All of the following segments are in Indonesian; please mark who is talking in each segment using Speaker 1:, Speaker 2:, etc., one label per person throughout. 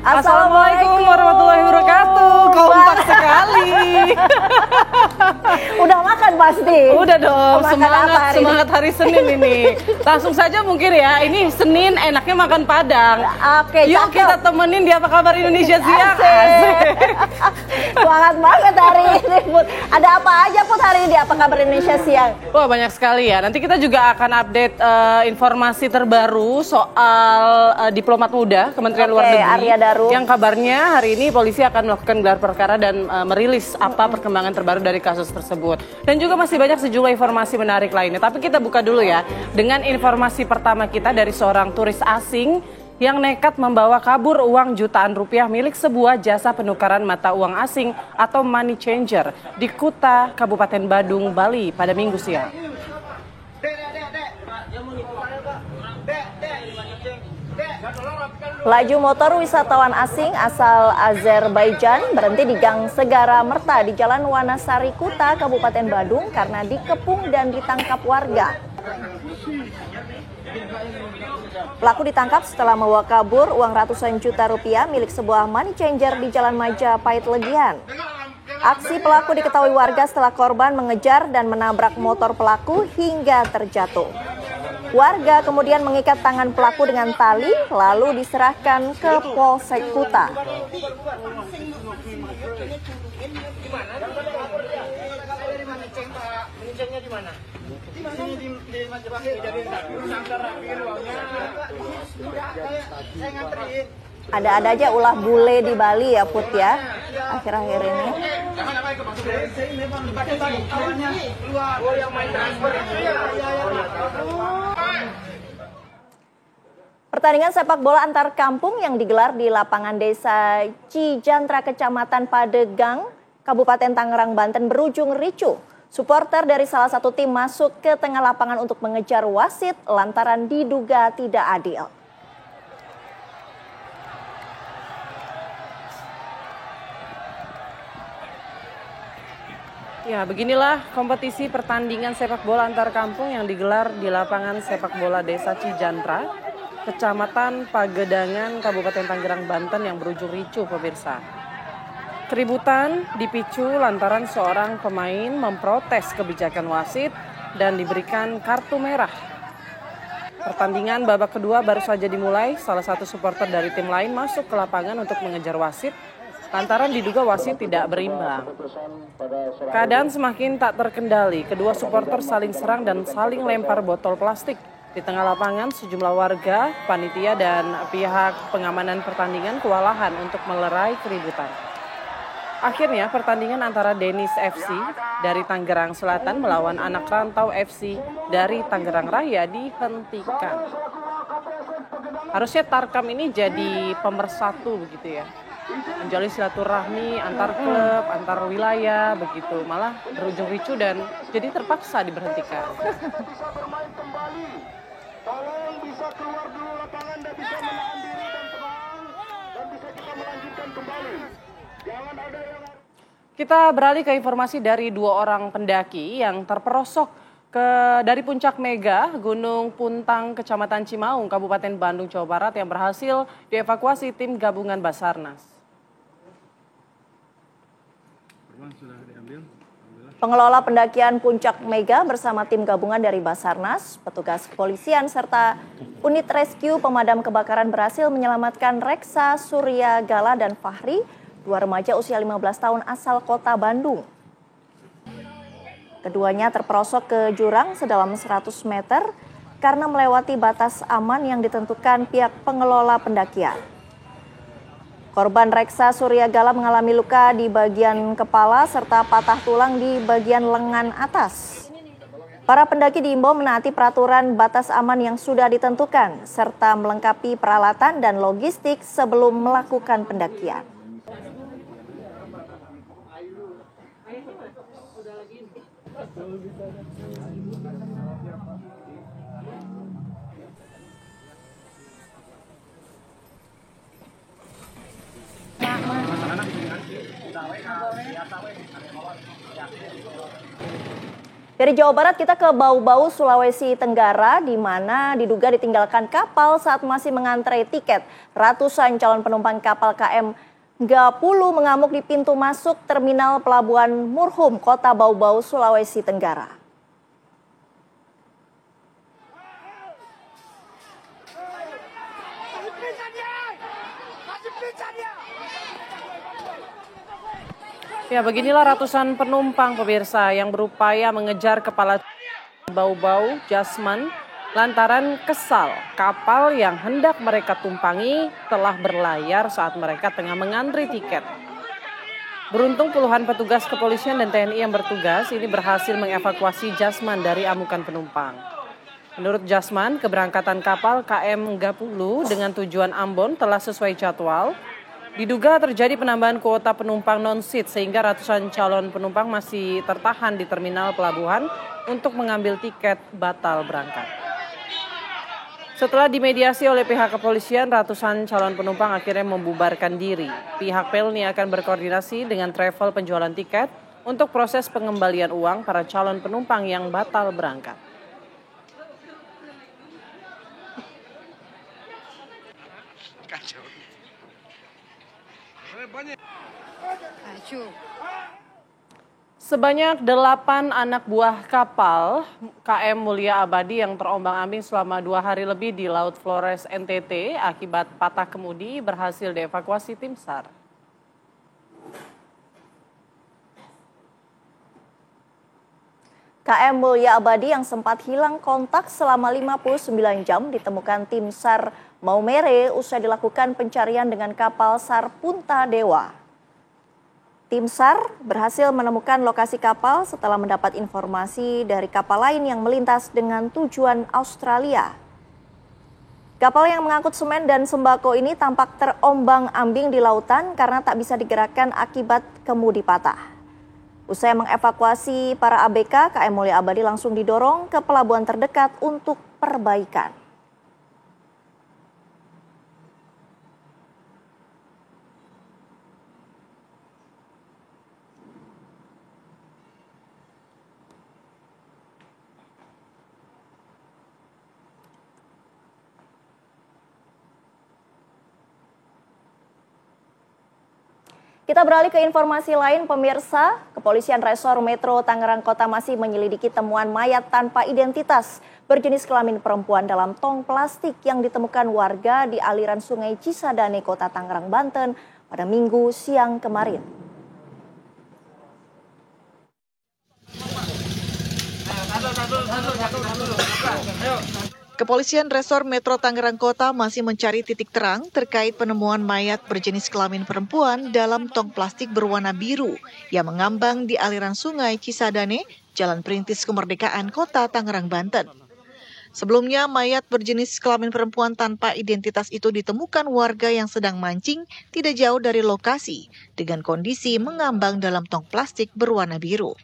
Speaker 1: Assalamualaikum warahmatullahi wabarakatuh. Kompak sekali.
Speaker 2: Udah makan pasti?
Speaker 1: Udah dong,
Speaker 2: Makan
Speaker 1: semangat hari Senin ini. Langsung saja mungkin ya, ini Senin enaknya makan Padang.
Speaker 2: Oke,
Speaker 1: yuk
Speaker 2: cakep.
Speaker 1: kita temenin di Apa Kabar Indonesia Siang.
Speaker 2: Asik. Semangat banget hari ini, Put. Ada apa aja, Put, hari ini di Apa Kabar Indonesia Siang?
Speaker 1: Wah, banyak sekali ya. Nanti kita juga akan update informasi terbaru soal diplomat muda Kementerian Luar Negeri.
Speaker 2: Arya Daru.
Speaker 1: Yang kabarnya hari ini polisi akan melakukan gelar perkara dan merilis apa perkembangan terbaru dari kasus tersebut. Dan juga masih banyak sejumlah informasi menarik lainnya. Tapi kita buka dulu ya dengan informasi pertama kita dari seorang turis asing yang nekat membawa kabur uang jutaan rupiah milik sebuah jasa penukaran mata uang asing atau money changer di Kuta, Kabupaten Badung, Bali pada Minggu siang.
Speaker 2: Laju motor wisatawan asing asal Azerbaijan berhenti di Gang Segara Merta di Jalan Wanasari Kuta, Kabupaten Badung karena dikepung dan ditangkap warga. Pelaku ditangkap setelah membawa kabur uang ratusan juta rupiah milik sebuah money changer di Jalan Majapahit Legian. Aksi pelaku diketahui warga setelah korban mengejar dan menabrak motor pelaku hingga terjatuh. Warga kemudian mengikat tangan pelaku dengan tali lalu diserahkan ke Polsek Kuta. Ada-ada aja ulah bule di Bali ya, Put, ya, akhir-akhir ini. Pertandingan sepak bola antar kampung yang digelar di lapangan desa Cijantra, Kecamatan Padegang, Kabupaten Tangerang, Banten berujung ricuh. Supporter dari salah satu tim masuk ke tengah lapangan untuk mengejar wasit lantaran diduga tidak adil.
Speaker 1: Ya, beginilah kompetisi pertandingan sepak bola antar kampung yang digelar di lapangan sepak bola desa Cijantra, Kecamatan Pagedangan, Kabupaten Tangerang, Banten yang berujung ricuh, pemirsa. Keributan dipicu lantaran seorang pemain memprotes kebijakan wasit dan diberikan kartu merah. Pertandingan babak kedua baru saja dimulai, salah satu supporter dari tim lain masuk ke lapangan untuk mengejar wasit lantaran diduga wasit tidak berimbang. Keadaan semakin tak terkendali, kedua supporter saling serang dan saling lempar botol plastik. Di tengah lapangan, sejumlah warga, panitia, dan pihak pengamanan pertandingan kewalahan untuk melerai keributan. Akhirnya pertandingan antara Denis FC dari Tangerang Selatan melawan Anak Rantau FC dari Tangerang Raya dihentikan. Harusnya Tarkam ini jadi pemersatu begitu ya. Menjalin silaturahmi antar klub, antar wilayah begitu. Malah berujung ricuh dan jadi terpaksa diberhentikan.
Speaker 3: Tolong bisa keluar dulu lapangan dan bisa menahan diri dan tenang dan bisa kita melanjutkan kembali. Jangan ada yang...
Speaker 1: Kita beralih ke informasi dari dua orang pendaki yang terperosok dari puncak Mega, Gunung Puntang, Kecamatan Cimaung, Kabupaten Bandung, Jawa Barat yang berhasil dievakuasi tim gabungan Basarnas.
Speaker 2: Pengelola pendakian Puncak Mega bersama tim gabungan dari Basarnas, petugas kepolisian, serta unit rescue pemadam kebakaran berhasil menyelamatkan Reksa Surya Gala dan Fahri, dua remaja usia 15 tahun asal kota Bandung. Keduanya terperosok ke jurang sedalam 100 meter karena melewati batas aman yang ditentukan pihak pengelola pendakian. Korban Reksa Surya Gala mengalami luka di bagian kepala serta patah tulang di bagian lengan atas. Para pendaki diimbau menaati peraturan batas aman yang sudah ditentukan, serta melengkapi peralatan dan logistik sebelum melakukan pendakian. Dari Jawa Barat kita ke Bau-Bau, Sulawesi Tenggara, di mana diduga ditinggalkan kapal saat masih mengantre tiket. Ratusan calon penumpang kapal KM Gapulu mengamuk di pintu masuk terminal Pelabuhan Murhum, Kota Bau-Bau, Sulawesi Tenggara.
Speaker 1: Ya, beginilah ratusan penumpang pemirsa yang berupaya mengejar kepala Bau-Bau Jasman lantaran kesal kapal yang hendak mereka tumpangi telah berlayar saat mereka tengah mengantri tiket. Beruntung puluhan petugas kepolisian dan TNI yang bertugas ini berhasil mengevakuasi Jasman dari amukan penumpang. Menurut Jasman, keberangkatan kapal KM Gapulu dengan tujuan Ambon telah sesuai jadwal. Diduga terjadi penambahan kuota penumpang non-seat sehingga ratusan calon penumpang masih tertahan di terminal pelabuhan untuk mengambil tiket batal berangkat. Setelah dimediasi oleh pihak kepolisian, ratusan calon penumpang akhirnya membubarkan diri. Pihak Pelni akan berkoordinasi dengan travel penjualan tiket untuk proses pengembalian uang para calon penumpang yang batal berangkat. Sebanyak 8 anak buah kapal KM Mulia Abadi yang terombang-ambing selama 2 hari lebih di Laut Flores NTT akibat patah kemudi berhasil dievakuasi tim SAR.
Speaker 2: KM Mulia Abadi yang sempat hilang kontak selama 59 jam ditemukan tim SAR Maumere usai dilakukan pencarian dengan kapal SAR Punta Dewa. Tim SAR berhasil menemukan lokasi kapal setelah mendapat informasi dari kapal lain yang melintas dengan tujuan Australia. Kapal yang mengangkut semen dan sembako ini tampak terombang-ambing di lautan karena tak bisa digerakkan akibat kemudi patah. Usai mengevakuasi para ABK, KM Mulia Abadi langsung didorong ke pelabuhan terdekat untuk perbaikan. Kita beralih ke informasi lain, pemirsa. Kepolisian Resor Metro Tangerang Kota masih menyelidiki temuan mayat tanpa identitas berjenis kelamin perempuan dalam tong plastik yang ditemukan warga di aliran Sungai Cisadane, Kota Tangerang, Banten pada Minggu siang kemarin.
Speaker 4: Kepolisian Resor Metro Tangerang Kota masih mencari titik terang terkait penemuan mayat berjenis kelamin perempuan dalam tong plastik berwarna biru yang mengambang di aliran Sungai Cisadane, Jalan Perintis Kemerdekaan, Kota Tangerang, Banten. Sebelumnya, mayat berjenis kelamin perempuan tanpa identitas itu ditemukan warga yang sedang mancing tidak jauh dari lokasi dengan kondisi mengambang dalam tong plastik berwarna biru.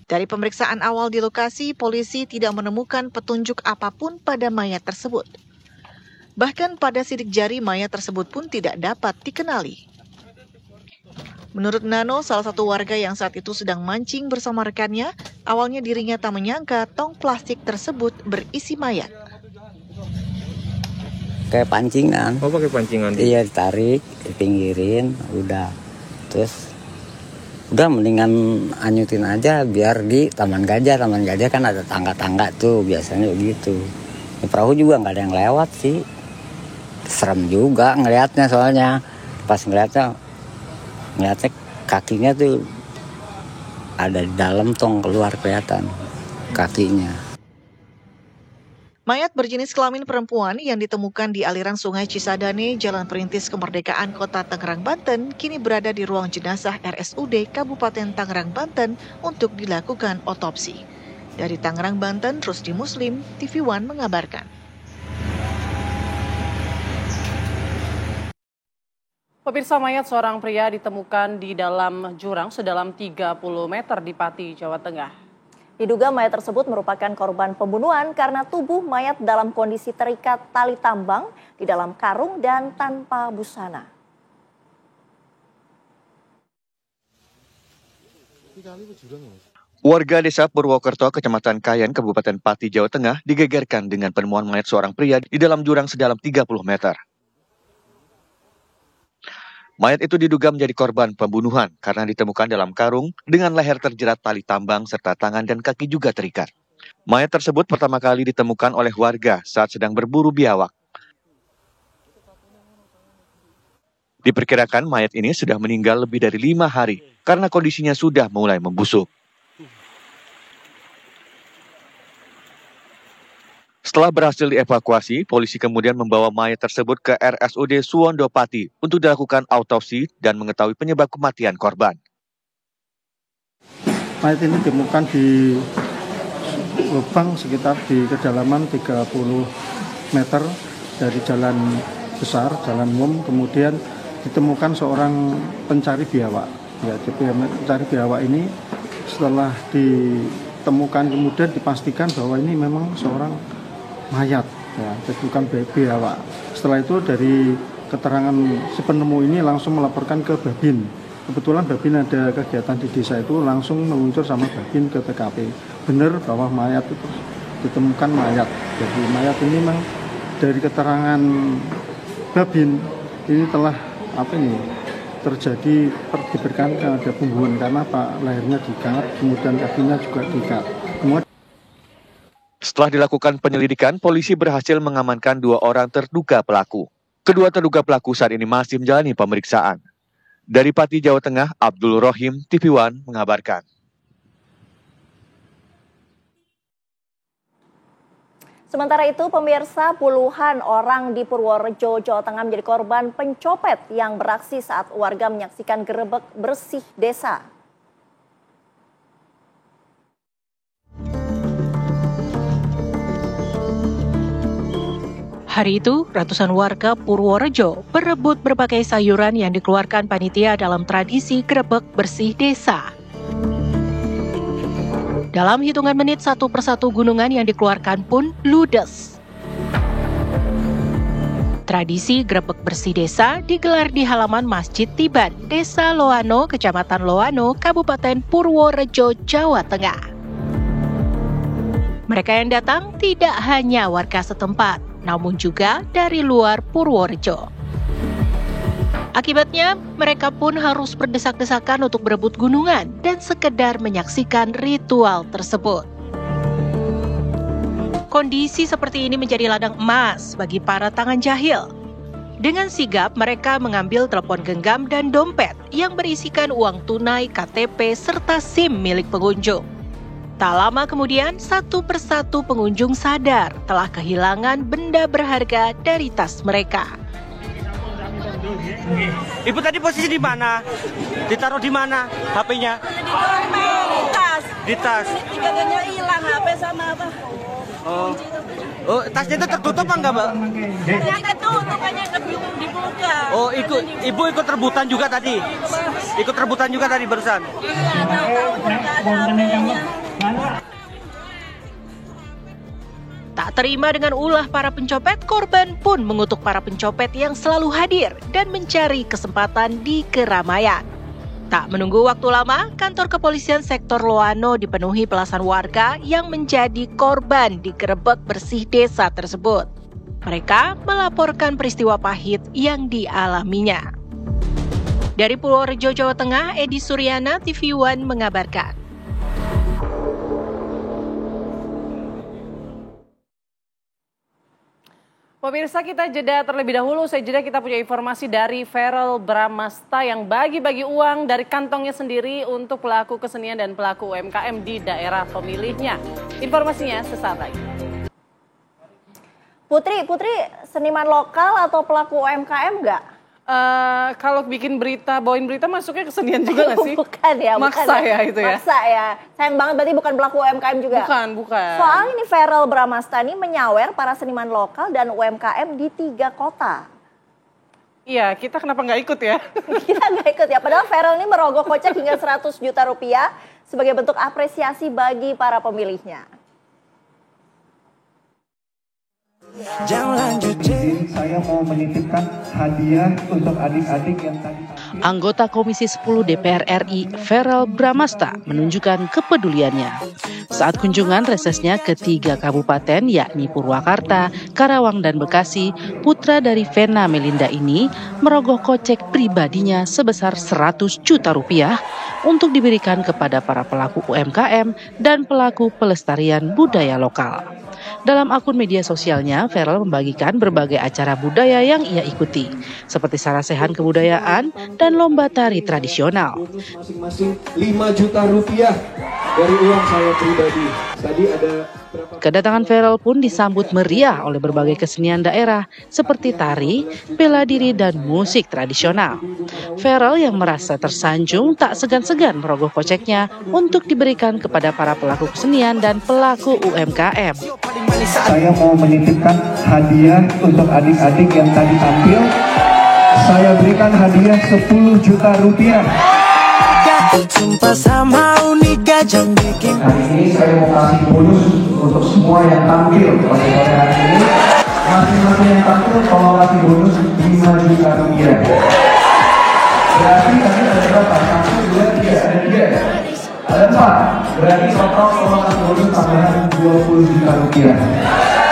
Speaker 4: Dari pemeriksaan awal di lokasi, polisi tidak menemukan petunjuk apapun pada mayat tersebut. Bahkan pada sidik jari mayat tersebut pun tidak dapat dikenali. Menurut Nano, salah satu warga yang saat itu sedang mancing bersama rekannya, awalnya dirinya tak menyangka tong plastik tersebut berisi mayat.
Speaker 5: Kayak pancingan.
Speaker 6: Oh, pakai pancingan?
Speaker 5: Iya, ditarik, dipinggirin, udah. Terus udah mendingan anyutin aja biar di Taman Gajah. Taman Gajah kan ada tangga-tangga tuh biasanya begitu. Di perahu juga nggak ada yang lewat sih. Serem juga ngelihatnya soalnya. Pas ngelihatnya kakinya tuh ada di dalam tong, keluar kelihatan kakinya.
Speaker 4: Mayat berjenis kelamin perempuan yang ditemukan di aliran Sungai Cisadane, Jalan Perintis Kemerdekaan, Kota Tangerang, Banten, kini berada di ruang jenazah RSUD Kabupaten Tangerang, Banten untuk dilakukan otopsi. Dari Tangerang, Banten, Rusdi Muslim, TV One mengabarkan.
Speaker 1: Pemirsa, mayat seorang pria ditemukan di dalam jurang sedalam 30 meter di Pati, Jawa Tengah.
Speaker 2: Diduga mayat tersebut merupakan korban pembunuhan karena tubuh mayat dalam kondisi terikat tali tambang di dalam karung dan tanpa busana.
Speaker 6: Warga desa Purwokerto, Kecamatan Kayen, Kabupaten Pati, Jawa Tengah digegerkan dengan penemuan mayat seorang pria di dalam jurang sedalam 30 meter. Mayat itu diduga menjadi korban pembunuhan karena ditemukan dalam karung dengan leher terjerat tali tambang serta tangan dan kaki juga terikat. Mayat tersebut pertama kali ditemukan oleh warga saat sedang berburu biawak. Diperkirakan mayat ini sudah meninggal lebih dari 5 hari karena kondisinya sudah mulai membusuk. Setelah berhasil dievakuasi, polisi kemudian membawa mayat tersebut ke RSUD Suwondo Pati untuk dilakukan autopsi dan mengetahui penyebab kematian korban.
Speaker 7: Mayat ini ditemukan di lubang sekitar di kedalaman 30 meter dari jalan besar, jalan umum, kemudian ditemukan seorang pencari biawak. Ya, pencari biawak ini setelah ditemukan kemudian dipastikan bahwa ini memang seorang mayat, ya, bukan biawak. Setelah itu dari keterangan si penemu ini langsung melaporkan ke Babin. Kebetulan Babin ada kegiatan di desa itu, langsung meluncur sama Babin ke TKP. Benar bahwa mayat itu ditemukan mayat. Jadi mayat ini memang dari keterangan Babin ini telah terjadi diberikan ada pembunuhan karena lehernya diikat, kemudian kakinya juga diikat.
Speaker 6: Setelah dilakukan penyelidikan, polisi berhasil mengamankan 2 orang terduga pelaku. Kedua terduga pelaku saat ini masih menjalani pemeriksaan. Dari Pati, Jawa Tengah, Abdul Rohim, TV One mengabarkan.
Speaker 2: Sementara itu, pemirsa, puluhan orang di Purworejo, Jawa Tengah menjadi korban pencopet yang beraksi saat warga menyaksikan gerebek bersih desa.
Speaker 8: Hari itu, ratusan warga Purworejo berebut berbagai sayuran yang dikeluarkan panitia dalam tradisi gerebek bersih desa. Dalam hitungan menit, satu persatu gunungan yang dikeluarkan pun ludes. Tradisi gerebek bersih desa digelar di halaman Masjid Tiban, Desa Loano, Kecamatan Loano, Kabupaten Purworejo, Jawa Tengah. Mereka yang datang tidak hanya warga setempat, namun juga dari luar Purworejo. Akibatnya, mereka pun harus berdesak-desakan untuk berebut gunungan dan sekedar menyaksikan ritual tersebut. Kondisi seperti ini menjadi ladang emas bagi para tangan jahil. Dengan sigap, mereka mengambil telepon genggam dan dompet yang berisikan uang tunai, KTP, serta SIM milik pengunjung. Tak lama kemudian, satu persatu pengunjung sadar telah kehilangan benda berharga dari tas mereka.
Speaker 9: Ibu tadi posisi di mana? Ditaruh di mana HP-nya?
Speaker 10: Di tas.
Speaker 9: Di tas.
Speaker 10: Tiganya hilang, HP sama apa?
Speaker 9: Oh, tasnya itu tertutup apa enggak, Mbak?
Speaker 10: Tasnya ketutup, hanya dibuka.
Speaker 9: Oh, ibu ikut rebutan juga tadi? Ikut rebutan juga tadi barusan?
Speaker 10: Iya, tahu nggak ada HP-nya.
Speaker 8: Tak terima dengan ulah para pencopet, korban pun mengutuk para pencopet yang selalu hadir dan mencari kesempatan di keramaian. Tak menunggu waktu lama, kantor kepolisian sektor Loano dipenuhi belasan warga yang menjadi korban di gerebek bersih desa tersebut. Mereka melaporkan peristiwa pahit yang dialaminya. Dari Purworejo, Jawa Tengah, Edi Suryana, TV One mengabarkan.
Speaker 1: Pemirsa, kita jeda terlebih dahulu. Saya jeda, kita punya informasi dari Verrel Bramasta yang bagi-bagi uang dari kantongnya sendiri untuk pelaku kesenian dan pelaku UMKM di daerah pemilihnya. Informasinya sesaat lagi.
Speaker 2: Putri, seniman lokal atau pelaku UMKM nggak?
Speaker 1: Kalau bikin berita, bawain berita masuknya kesenian juga nggak sih?
Speaker 2: Bukan ya.
Speaker 1: Maksa ya itu ya?
Speaker 2: Maksa ya. Sayang banget berarti bukan pelaku UMKM juga?
Speaker 1: Bukan.
Speaker 2: Soal ini Verrel Bramasta ini menyawer para seniman lokal dan UMKM di 3 kota.
Speaker 1: Iya, kita kenapa nggak ikut ya?
Speaker 2: Kita nggak ikut ya, padahal Verrel ini merogoh kocek hingga 100 juta rupiah sebagai bentuk apresiasi bagi para pemilihnya.
Speaker 11: Saya mau menitipkan hadiah untuk adik-adik yang tadi. Anggota Komisi 10 DPR RI, Verrel Bramasta, menunjukkan kepeduliannya. Saat kunjungan resesnya ke 3 kabupaten, yakni Purwakarta, Karawang, dan Bekasi, putra dari Vena Melinda ini merogoh kocek pribadinya sebesar 100 juta rupiah untuk diberikan kepada para pelaku UMKM dan pelaku pelestarian budaya lokal. Dalam akun media sosialnya, Verrel membagikan berbagai acara budaya yang ia ikuti, seperti sarasehan kebudayaan dan lomba tari tradisional.
Speaker 12: Masing-masing 5 juta rupiah dari uang saya pribadi. Tadi ada
Speaker 11: Kedatangan Verrel pun disambut meriah oleh berbagai kesenian daerah seperti tari, bela diri, dan musik tradisional. Verrel yang merasa tersanjung tak segan-segan merogoh koceknya untuk diberikan kepada para pelaku kesenian dan pelaku UMKM.
Speaker 12: Saya mau menitipkan hadiah untuk adik-adik yang tadi tampil. Saya berikan hadiah 10 juta rupiah. Hari ini saya mau kasih bonus untuk semua yang tampil pada sore hari ini. Masing-masing yang tampil tolong kasih bonus 5 juta rupiah. Berarti tadi ada berapa? 1, 2, 3, ada 3. Ada 4. Berarti total tolong kasih bonus tambahan 20 juta rupiah.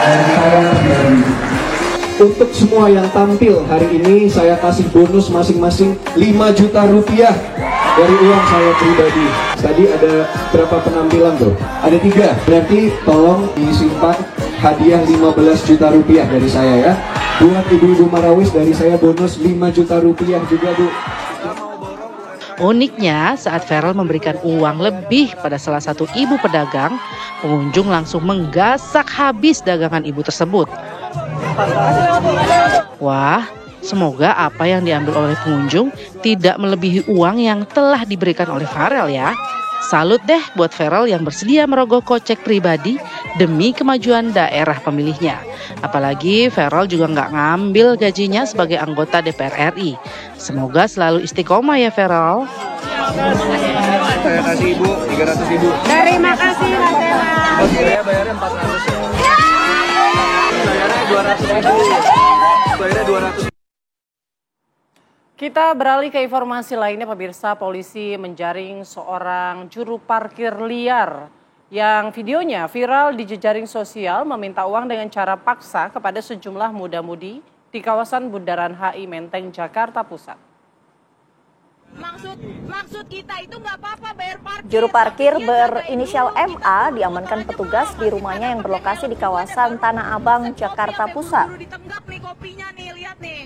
Speaker 12: Dari saya pribadi. Untuk semua yang tampil hari ini saya kasih bonus masing-masing 5 juta rupiah dari uang saya pribadi. Tadi ada berapa penampilan tuh? Ada 3. Berarti tolong disimpan hadiah 15 juta rupiah dari saya ya. Buat ibu-ibu Marawis dari saya bonus 5 juta rupiah juga, Bu.
Speaker 11: Uniknya, saat Verrel memberikan uang lebih pada salah satu ibu pedagang, pengunjung langsung menggasak habis dagangan ibu tersebut. Wah, semoga apa yang diambil oleh pengunjung tidak melebihi uang yang telah diberikan oleh Verrel ya. Salut deh buat Verrel yang bersedia merogoh kocek pribadi demi kemajuan daerah pemilihnya. Apalagi Verrel juga nggak ngambil gajinya sebagai anggota DPR RI. Semoga selalu istiqomah ya Verrel.
Speaker 12: Saya kasih ibu 300 ribu.
Speaker 10: Terima kasih Ratela.
Speaker 12: Saya bayarnya 400 ya. Bayarnya 200 ribu. Bayarnya 200.
Speaker 1: Kita beralih ke informasi lainnya, pemirsa. Polisi menjaring seorang juru parkir liar yang videonya viral di jejaring sosial meminta uang dengan cara paksa kepada sejumlah muda-mudi di kawasan Bundaran HI Menteng, Jakarta Pusat.
Speaker 10: Maksud kita itu nggak apa-apa bayar parkir.
Speaker 2: Juru parkir berinisial MA diamankan petugas di rumahnya yang berlokasi di kawasan Tanah Abang, Jakarta Pusat.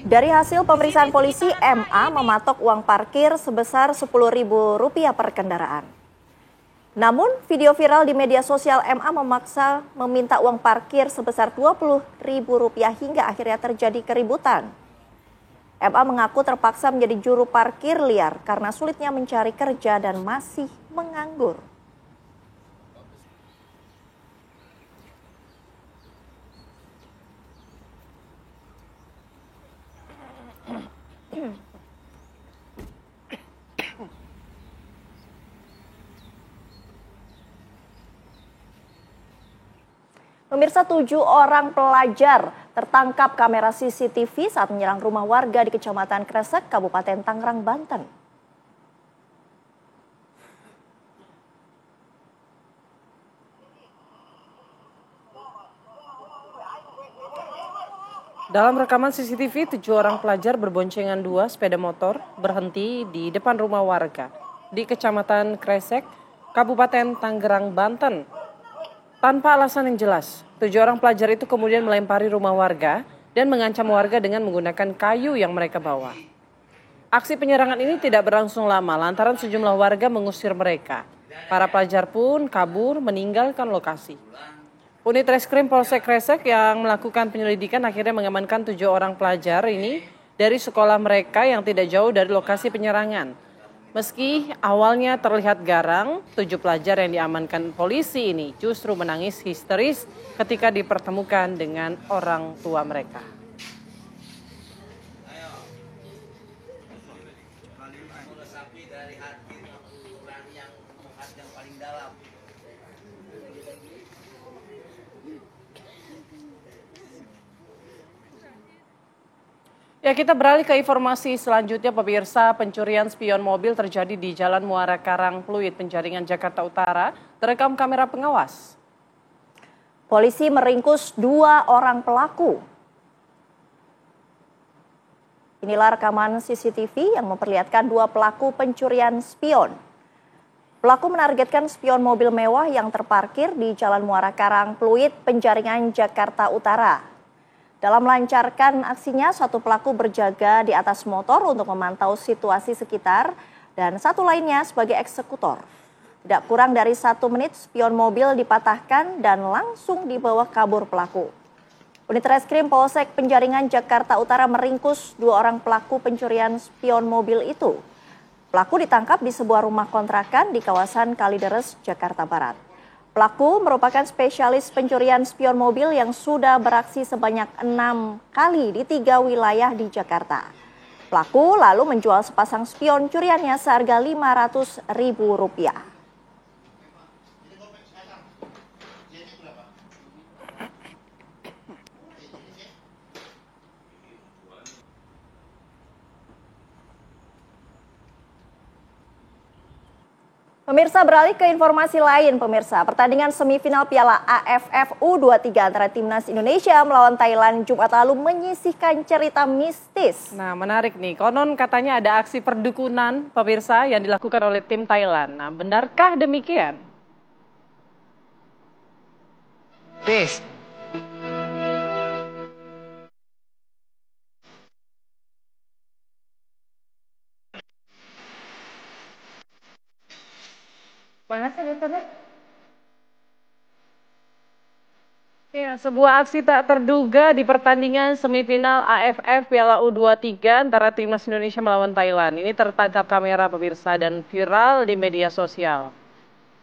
Speaker 2: Dari hasil pemeriksaan polisi, MA mematok uang parkir sebesar Rp10.000 per kendaraan. Namun, video viral di media sosial MA memaksa meminta uang parkir sebesar Rp20.000 hingga akhirnya terjadi keributan. MA mengaku terpaksa menjadi juru parkir liar karena sulitnya mencari kerja dan masih menganggur. Pemirsa, 7 orang pelajar tertangkap kamera CCTV saat menyerang rumah warga di Kecamatan Kresek, Kabupaten Tangerang, Banten.
Speaker 1: Dalam rekaman CCTV, 7 orang pelajar berboncengan 2 sepeda motor berhenti di depan rumah warga di Kecamatan Kresek, Kabupaten Tangerang, Banten. Tanpa alasan yang jelas, 7 orang pelajar itu kemudian melempari rumah warga dan mengancam warga dengan menggunakan kayu yang mereka bawa. Aksi penyerangan ini tidak berlangsung lama lantaran sejumlah warga mengusir mereka. Para pelajar pun kabur meninggalkan lokasi. Unit Reskrim Polsek Kresek yang melakukan penyelidikan akhirnya mengamankan 7 orang pelajar ini dari sekolah mereka yang tidak jauh dari lokasi penyerangan. Meski awalnya terlihat garang, 7 pelajar yang diamankan polisi ini justru menangis histeris ketika dipertemukan dengan orang tua mereka. Ya, kita beralih ke informasi selanjutnya, pemirsa. Pencurian spion mobil terjadi di Jalan Muara Karang Pluit, Penjaringan, Jakarta Utara, terekam kamera pengawas.
Speaker 2: Polisi meringkus 2 orang pelaku. Inilah rekaman CCTV yang memperlihatkan 2 pelaku pencurian spion. Pelaku menargetkan spion mobil mewah yang terparkir di Jalan Muara Karang Pluit, Penjaringan, Jakarta Utara. Dalam melancarkan aksinya, 1 pelaku berjaga di atas motor untuk memantau situasi sekitar dan 1 lainnya sebagai eksekutor. Tidak kurang dari 1 menit, spion mobil dipatahkan dan langsung dibawa kabur pelaku. Unit Reskrim Polsek Penjaringan, Jakarta Utara meringkus 2 orang pelaku pencurian spion mobil itu. Pelaku ditangkap di sebuah rumah kontrakan di kawasan Kalideres, Jakarta Barat. Pelaku merupakan spesialis pencurian spion mobil yang sudah beraksi sebanyak 6 kali di 3 wilayah di Jakarta. Pelaku lalu menjual sepasang spion curiannya seharga Rp500.000. Pemirsa, beralih ke informasi lain, pemirsa. Pertandingan semifinal Piala AFF U23 antara Timnas Indonesia melawan Thailand Jumat lalu menyisihkan cerita mistis.
Speaker 1: Nah, menarik nih. Konon katanya ada aksi perdukunan, pemirsa, yang dilakukan oleh tim Thailand. Nah, benarkah demikian?
Speaker 13: Tes.
Speaker 1: Mana sih internet? Ya, sebuah aksi tak terduga di pertandingan semifinal AFF Piala U23 antara Timnas Indonesia melawan Thailand. Ini tertangkap kamera, pemirsa, dan viral di media sosial.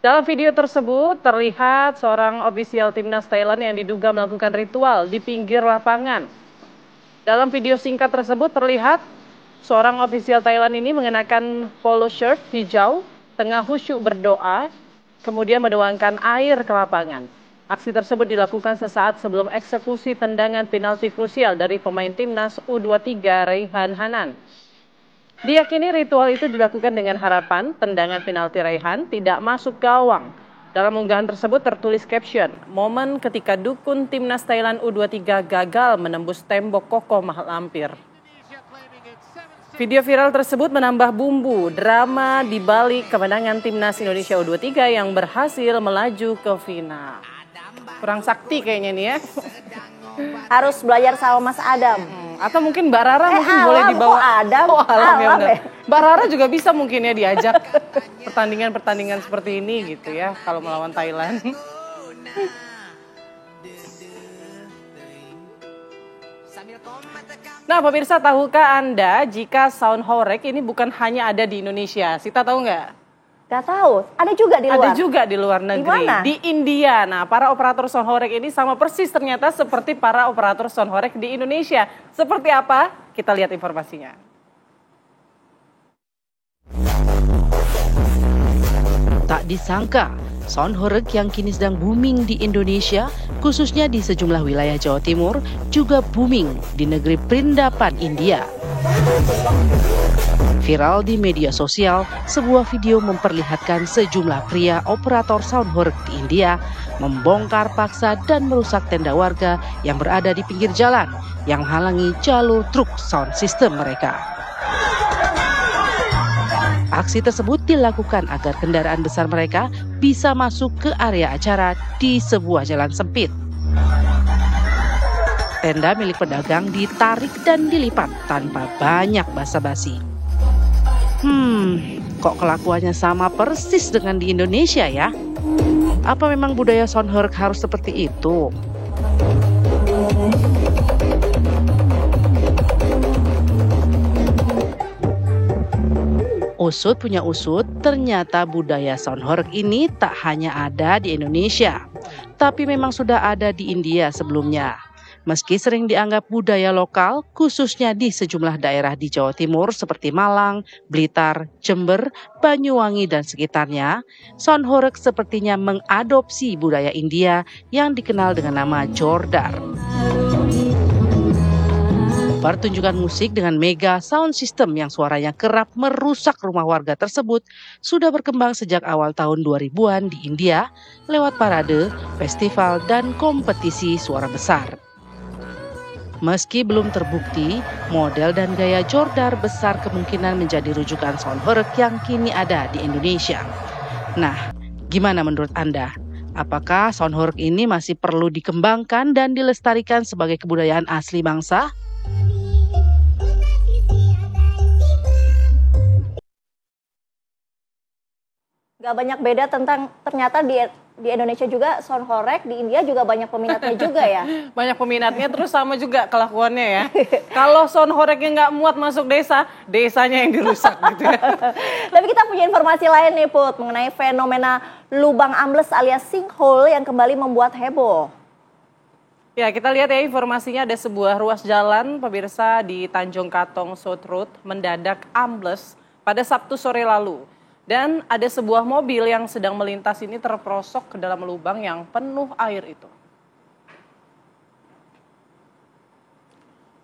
Speaker 1: Dalam video tersebut terlihat seorang ofisial Timnas Thailand yang diduga melakukan ritual di pinggir lapangan. Dalam video singkat tersebut terlihat seorang ofisial Thailand ini mengenakan polo shirt hijau, tengah khusyuk berdoa, kemudian menuangkan air ke lapangan. Aksi tersebut dilakukan sesaat sebelum eksekusi tendangan penalti krusial dari pemain Timnas U23 Raihan Hanan. Diyakini ritual itu dilakukan dengan harapan tendangan penalti Raihan tidak masuk gawang. Dalam unggahan tersebut tertulis caption, momen ketika dukun Timnas Thailand U23 gagal menembus tembok kokoh lampir. Video viral tersebut menambah bumbu drama di balik kemenangan Timnas Indonesia U23 yang berhasil melaju ke final. Kurang sakti kayaknya nih ya.
Speaker 2: Harus belajar sama Mas Adam.
Speaker 1: Atau mungkin Mbak Rara mungkin boleh dibawa.
Speaker 2: Adam?
Speaker 1: Oh, alam ya benar.
Speaker 2: Ya?
Speaker 1: Mbak Rara juga bisa mungkin ya diajak pertandingan-pertandingan seperti ini gitu ya kalau melawan Thailand. Nah, pemirsa, tahukah Anda jika sound horeg ini bukan hanya ada di Indonesia? Sita tahu nggak?
Speaker 2: Nggak tahu, ada juga di luar.
Speaker 1: Ada juga di luar negeri. Di India. Nah, para operator sound horeg ini sama persis ternyata seperti para operator sound horeg di Indonesia. Seperti apa? Kita lihat informasinya.
Speaker 11: Tak disangka, sound horeg yang kini sedang booming di Indonesia, khususnya di sejumlah wilayah Jawa Timur, juga booming di negeri perindapan India. Viral di media sosial, sebuah video memperlihatkan sejumlah pria operator sound horeg di India membongkar paksa dan merusak tenda warga yang berada di pinggir jalan yang menghalangi jalur truk sound system mereka. Aksi tersebut dilakukan agar kendaraan besar mereka bisa masuk ke area acara di sebuah jalan sempit. Tenda milik pedagang ditarik dan dilipat tanpa banyak basa-basi. Kok kelakuannya sama persis dengan di Indonesia ya? Apa memang budaya sound horeg harus seperti itu? Usut punya usut, ternyata budaya sound horeg ini tak hanya ada di Indonesia, tapi memang sudah ada di India sebelumnya. Meski sering dianggap budaya lokal, khususnya di sejumlah daerah di Jawa Timur seperti Malang, Blitar, Jember, Banyuwangi, dan sekitarnya, sound horeg sepertinya mengadopsi budaya India yang dikenal dengan nama Jordar. Pertunjukan musik dengan mega sound system yang suaranya kerap merusak rumah warga tersebut sudah berkembang sejak awal tahun 2000-an di India lewat parade, festival, dan kompetisi suara besar. Meski belum terbukti, model dan gaya Jordar besar kemungkinan menjadi rujukan sound horeg yang kini ada di Indonesia. Nah, gimana menurut Anda? Apakah sound horeg ini masih perlu dikembangkan dan dilestarikan sebagai kebudayaan asli bangsa?
Speaker 2: Gak banyak beda ternyata di Indonesia juga sound horeg, di India juga banyak peminatnya juga ya.
Speaker 1: Banyak peminatnya, terus sama juga kelakuannya ya. Kalau sound horegnya nggak muat masuk desa, desanya yang dirusak gitu ya.
Speaker 2: Tapi kita punya informasi lain nih Put, mengenai fenomena lubang ambles alias sinkhole yang kembali membuat heboh.
Speaker 1: Ya, kita lihat ya informasinya, ada sebuah ruas jalan pemirsa di Tanjung Katong South Road mendadak ambles pada Sabtu sore lalu. Dan ada sebuah mobil yang sedang melintas ini terperosok ke dalam lubang yang penuh air itu.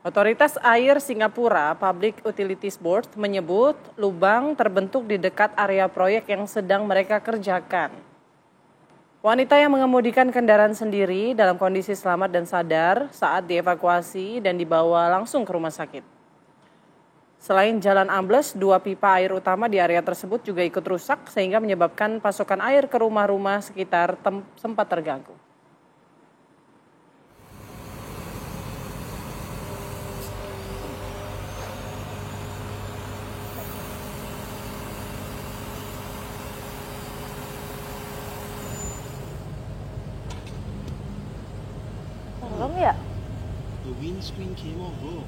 Speaker 1: Otoritas Air Singapura Public Utilities Board menyebut lubang terbentuk di dekat area proyek yang sedang mereka kerjakan. Wanita yang mengemudikan kendaraan sendiri dalam kondisi selamat dan sadar saat dievakuasi dan dibawa langsung ke rumah sakit. Selain jalan ambles, 2 pipa air utama di area tersebut juga ikut rusak sehingga menyebabkan pasokan air ke rumah-rumah sekitar sempat terganggu.
Speaker 2: Belum ya?
Speaker 14: The windscreen came off, bro.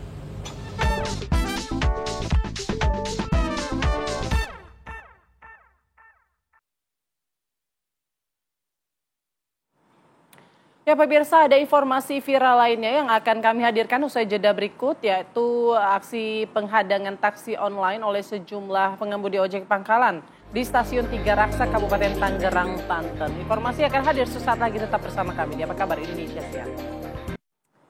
Speaker 1: Ya pemirsa, ada informasi viral lainnya yang akan kami hadirkan usai jeda berikut, yaitu aksi penghadangan taksi online oleh sejumlah pengemudi ojek pangkalan di Stasiun Tiga Raksa, Kabupaten Tangerang, Banten. Informasi akan hadir sesaat lagi, tetap bersama kami di Apa Kabar Indonesia Siang.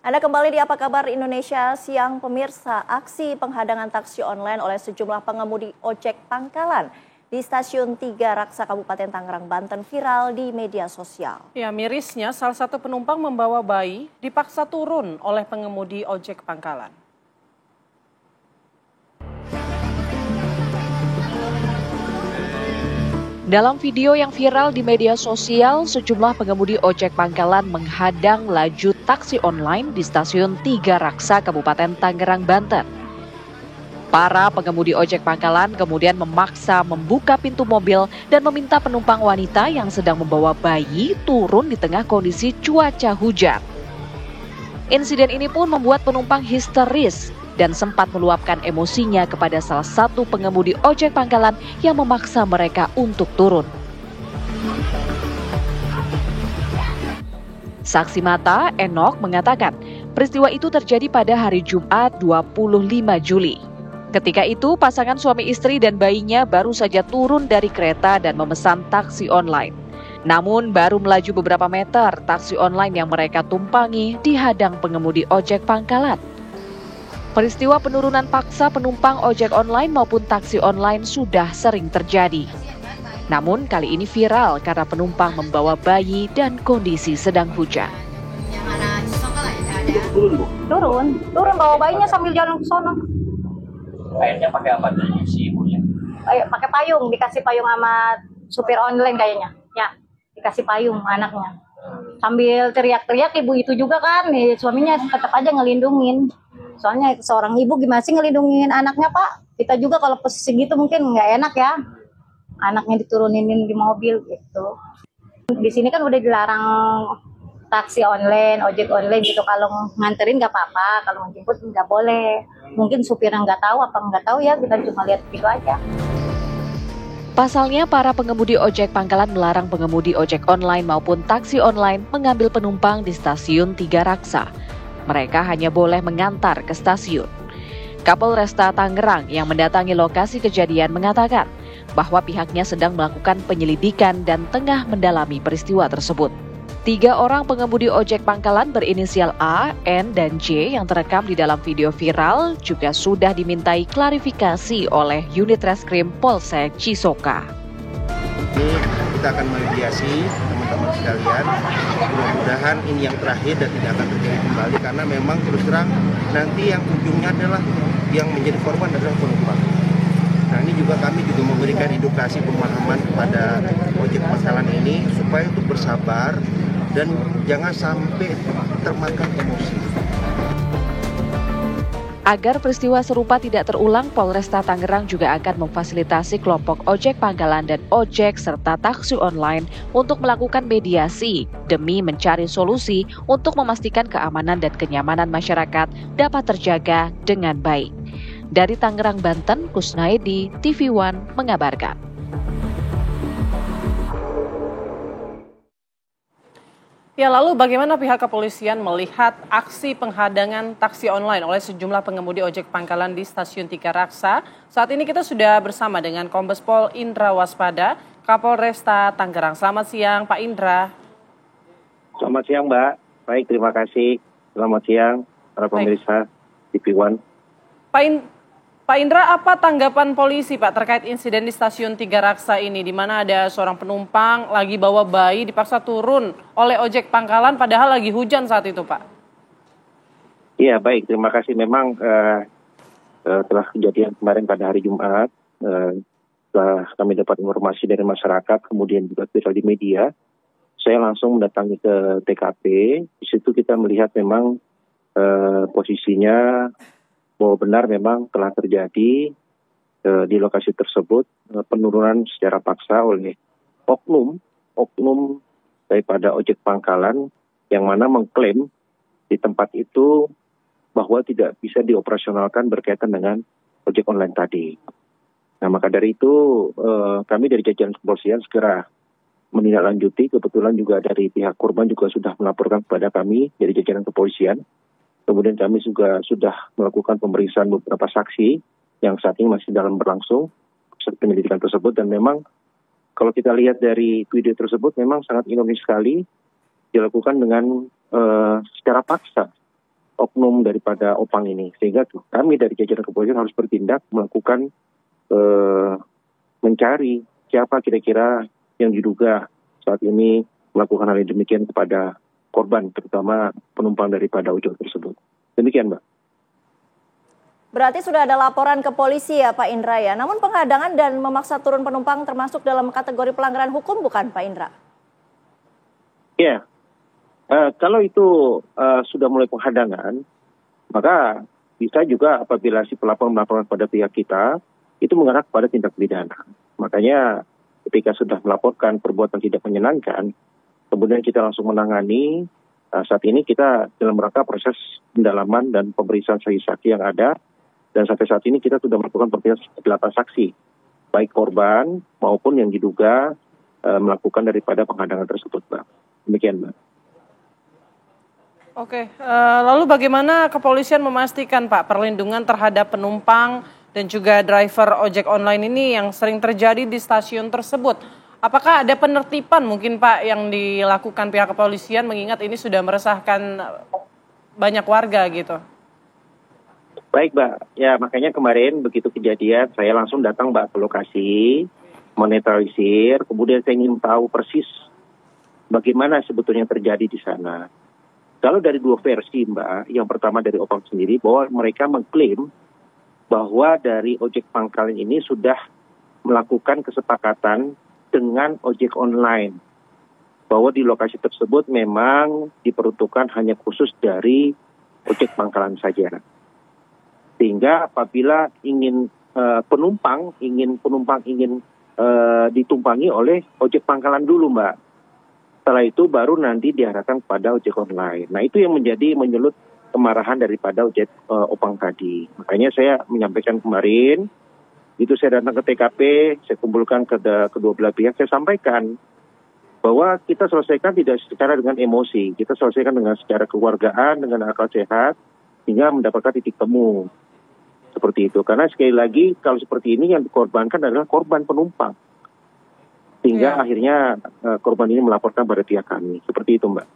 Speaker 2: Anda kembali di Apa Kabar Indonesia Siang, pemirsa. Aksi penghadangan taksi online oleh sejumlah pengemudi ojek pangkalan di Stasiun Tiga Raksa, Kabupaten Tangerang, Banten viral di media sosial.
Speaker 1: Ya, mirisnya salah satu penumpang membawa bayi dipaksa turun oleh pengemudi ojek pangkalan.
Speaker 15: Dalam video yang viral di media sosial, sejumlah pengemudi ojek pangkalan menghadang laju taksi online di Stasiun Tiga Raksa, Kabupaten Tangerang, Banten. Para pengemudi ojek pangkalan kemudian memaksa membuka pintu mobil dan meminta penumpang wanita yang sedang membawa bayi turun di tengah kondisi cuaca hujan. Insiden ini pun membuat penumpang histeris dan sempat meluapkan emosinya kepada salah satu pengemudi ojek pangkalan yang memaksa mereka untuk turun. Saksi mata Enok mengatakan peristiwa itu terjadi pada hari Jumat 25 Juli. Ketika itu, pasangan suami istri dan bayinya baru saja turun dari kereta dan memesan taksi online. Namun, baru melaju beberapa meter, taksi online yang mereka tumpangi dihadang pengemudi ojek pangkalan. Peristiwa penurunan paksa penumpang ojek online maupun taksi online sudah sering terjadi. Namun, kali ini viral karena penumpang membawa bayi dan kondisi sedang hujan.
Speaker 16: Turun bawa bayinya sambil jalan ke sono.
Speaker 17: Akhirnya pakai apa tuh si ibunya?
Speaker 16: Pakai payung, dikasih payung sama supir online kayaknya. Ya, dikasih payung anaknya. Sambil teriak-teriak ibu itu juga kan, suaminya tetap aja ngelindungin. Soalnya seorang ibu gimana sih ngelindungin anaknya, Pak? Kita juga kalau posisi gitu mungkin nggak enak ya. Anaknya diturunin di mobil gitu. Di sini kan udah dilarang taksi online, ojek online gitu. Kalau nganterin nggak apa-apa, kalau menjemput nggak boleh. Mungkin supirnya nggak tahu apa nggak tahu ya, kita cuma lihat gitu aja.
Speaker 15: Pasalnya, para pengemudi ojek pangkalan melarang pengemudi ojek online maupun taksi online mengambil penumpang di Stasiun Tiga Raksa. Mereka hanya boleh mengantar ke stasiun. Kapolresta Tangerang yang mendatangi lokasi kejadian mengatakan bahwa pihaknya sedang melakukan penyelidikan dan tengah mendalami peristiwa tersebut. 3 orang pengemudi ojek pangkalan berinisial A, N, dan J yang terekam di dalam video viral juga sudah dimintai klarifikasi oleh Unit Reskrim Polsek Cisoka.
Speaker 18: Ini kita akan mediasi teman-teman sekalian. Mudah-mudahan ini yang terakhir dan tidak akan terjadi kembali karena memang terus terang nanti yang ujungnya adalah yang menjadi korban adalah penumpang. Nah ini juga kami juga memberikan edukasi pemahaman kepada ojek pangkalan ini supaya untuk bersabar dan jangan sampai termakan emosi.
Speaker 15: Agar peristiwa serupa tidak terulang, Polresta Tangerang juga akan memfasilitasi kelompok ojek pangkalan dan ojek serta taksi online untuk melakukan mediasi demi mencari solusi untuk memastikan keamanan dan kenyamanan masyarakat dapat terjaga dengan baik. Dari Tangerang, Banten, Kusnaedi, TV One mengabarkan.
Speaker 1: Ya, lalu bagaimana pihak kepolisian melihat aksi penghadangan taksi online oleh sejumlah pengemudi ojek pangkalan di Stasiun Tiga Raksa? Saat ini kita sudah bersama dengan Kombes Pol Indra Waspada, Kapolresta Tangerang. Selamat siang, Pak Indra.
Speaker 19: Selamat siang, Mbak. Baik, terima kasih. Selamat siang, para pemirsa TV One.
Speaker 1: Pak Indra, apa tanggapan polisi, Pak, terkait insiden di Stasiun Tiga Raksa ini, di mana ada seorang penumpang lagi bawa bayi dipaksa turun oleh ojek pangkalan, padahal lagi hujan saat itu, Pak?
Speaker 19: Iya, baik. Terima kasih. Memang telah kejadian kemarin pada hari Jumat, setelah kami dapat informasi dari masyarakat, kemudian juga viral di media, saya langsung mendatangi ke TKP. Di situ kita melihat memang posisinya bahwa benar memang telah terjadi di lokasi tersebut penurunan secara paksa oleh oknum daripada ojek pangkalan yang mana mengklaim di tempat itu bahwa tidak bisa dioperasionalkan berkaitan dengan ojek online tadi. Nah, maka dari itu kami dari jajaran kepolisian segera menindaklanjuti. Kebetulan juga dari pihak korban juga sudah melaporkan kepada kami dari jajaran kepolisian. Kemudian kami juga sudah melakukan pemeriksaan beberapa saksi yang saat ini masih dalam berlangsung penyelidikan tersebut. Dan memang kalau kita lihat dari video tersebut memang sangat ironis sekali dilakukan dengan secara paksa oknum daripada opang ini. Sehingga kami dari jajaran kepolisian harus bertindak melakukan mencari siapa kira-kira yang diduga saat ini melakukan hal yang demikian kepada korban, terutama penumpang daripada ojek tersebut. Demikian, Mbak.
Speaker 2: Berarti sudah ada laporan ke polisi ya, Pak Indra ya. Namun penghadangan dan memaksa turun penumpang termasuk dalam kategori pelanggaran hukum bukan, Pak Indra?
Speaker 19: Ya, kalau itu sudah mulai penghadangan, maka bisa juga apabila si pelapor melaporkan kepada pihak kita, itu mengarah kepada tindak pidana. Makanya ketika sudah melaporkan perbuatan tidak menyenangkan, kemudian kita langsung menangani. Saat ini kita dalam rangka proses pendalaman dan pemeriksaan saksi-saksi yang ada. Dan sampai saat ini kita sudah melakukan pemeriksaan 8 saksi. Baik korban maupun yang diduga melakukan daripada penghadangan tersebut, Mbak. Demikian, Mbak.
Speaker 1: Oke, lalu bagaimana kepolisian memastikan, Pak, perlindungan terhadap penumpang dan juga driver ojek online ini yang sering terjadi di stasiun tersebut? Apakah ada penertiban mungkin, Pak, yang dilakukan pihak kepolisian mengingat ini sudah meresahkan banyak warga gitu?
Speaker 19: Baik, Mbak. Ya, makanya kemarin begitu kejadian saya langsung datang, Mbak, ke lokasi, menetralisir, kemudian saya ingin tahu persis bagaimana sebetulnya terjadi di sana. Kalau dari dua versi, Mbak, yang pertama dari opang sendiri bahwa mereka mengklaim bahwa dari ojek pangkalan ini sudah melakukan kesepakatan dengan ojek online, bahwa di lokasi tersebut memang diperuntukkan hanya khusus dari ojek pangkalan saja. Sehingga apabila ingin penumpang ingin ditumpangi oleh ojek pangkalan dulu, Mbak. Setelah itu baru nanti diarahkan kepada ojek online. Nah, itu yang menyulut kemarahan daripada ojek opang tadi. Makanya saya menyampaikan kemarin, itu saya datang ke TKP, saya kumpulkan kedua belah pihak, saya sampaikan bahwa kita selesaikan tidak secara dengan emosi, kita selesaikan dengan secara kekeluargaan, dengan akal sehat, hingga mendapatkan titik temu. Seperti itu. Karena sekali lagi, kalau seperti ini yang dikorbankan adalah korban penumpang. Sehingga akhirnya korban ini melaporkan pada pihak kami. Seperti itu, Mbak.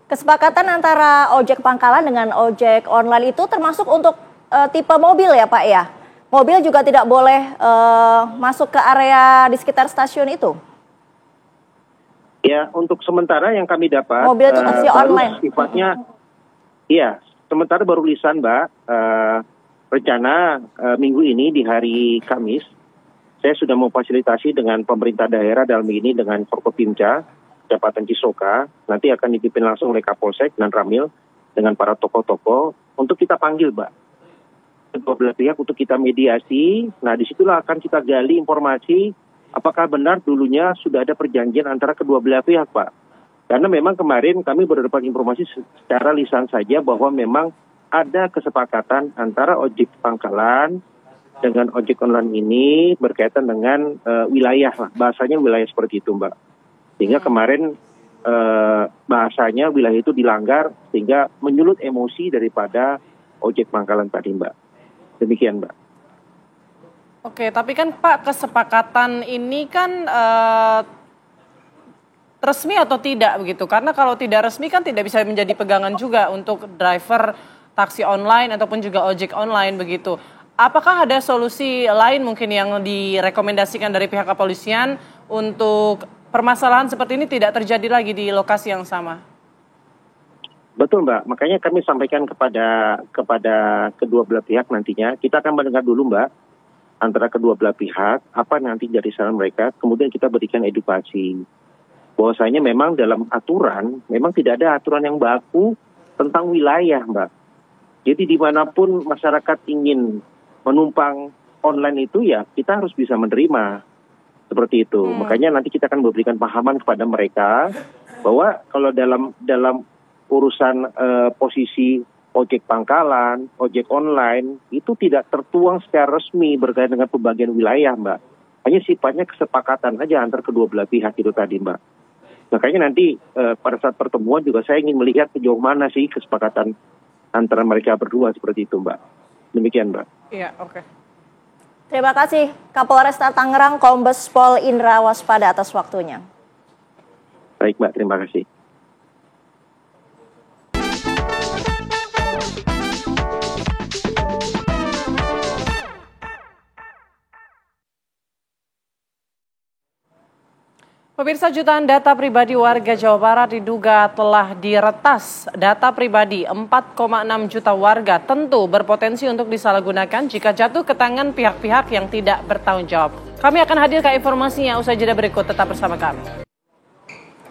Speaker 2: Kesepakatan antara ojek pangkalan dengan ojek online itu termasuk untuk tipe mobil ya Pak ya? Mobil juga tidak boleh masuk ke area di sekitar stasiun itu?
Speaker 19: Ya, untuk sementara yang kami dapat,
Speaker 2: mobil itu taksi online.
Speaker 19: Sifatnya, iya, sementara baru lisan, Mbak. Rencana minggu ini di hari Kamis, saya sudah memfasilitasi dengan pemerintah daerah dalam ini dengan Forkopimda, Kecamatan Cisoka, nanti akan dipimpin langsung oleh Kapolsek dan Ramil dengan para tokoh-tokoh untuk kita panggil, Mbak. Kedua belah pihak untuk kita mediasi. Nah, disitulah akan kita gali informasi apakah benar dulunya sudah ada perjanjian antara kedua belah pihak, Pak. Karena memang kemarin kami baru dapat informasi secara lisan saja bahwa memang ada kesepakatan antara ojek pangkalan dengan ojek online ini berkaitan dengan wilayah, bahasanya wilayah seperti itu, Mbak. Sehingga kemarin bahasanya wilayah itu dilanggar sehingga menyulut emosi daripada ojek pangkalan tadi, Mbak. Demikian, Mbak.
Speaker 1: Oke, tapi kan Pak, kesepakatan ini kan resmi atau tidak begitu? Karena kalau tidak resmi kan tidak bisa menjadi pegangan juga untuk driver taksi online ataupun juga ojek online begitu. Apakah ada solusi lain mungkin yang direkomendasikan dari pihak kepolisian untuk permasalahan seperti ini tidak terjadi lagi di lokasi yang sama?
Speaker 19: Betul, Mbak. Makanya kami sampaikan kepada kedua belah pihak nantinya. Kita akan mendengar dulu, Mbak, antara kedua belah pihak, apa nanti dari saran mereka. Kemudian kita berikan edukasi. Bahwasanya memang dalam aturan, memang tidak ada aturan yang baku tentang wilayah, Mbak. Jadi dimanapun masyarakat ingin menumpang online itu ya kita harus bisa menerima seperti itu. Makanya nanti kita akan memberikan pahaman kepada mereka bahwa kalau dalam urusan posisi ojek pangkalan, ojek online itu tidak tertuang secara resmi berkaitan dengan pembagian wilayah, Mbak. Hanya sifatnya kesepakatan aja antar kedua belah pihak itu tadi, Mbak. Makanya nanti pada saat pertemuan juga saya ingin melihat sejauh mana sih kesepakatan antara mereka berdua seperti itu, Mbak. Demikian, Mbak.
Speaker 1: Iya, oke.
Speaker 2: Terima kasih Kapolresta Tangerang Kombes Pol Indra Waspada atas waktunya.
Speaker 19: Baik, Mbak. Terima kasih.
Speaker 1: Pemirsa, jutaan data pribadi warga Jawa Barat diduga telah diretas. Data pribadi 4,6 juta warga tentu berpotensi untuk disalahgunakan jika jatuh ke tangan pihak-pihak yang tidak bertanggung jawab. Kami akan hadirkan informasinya usai jeda berikut, tetap bersama kami.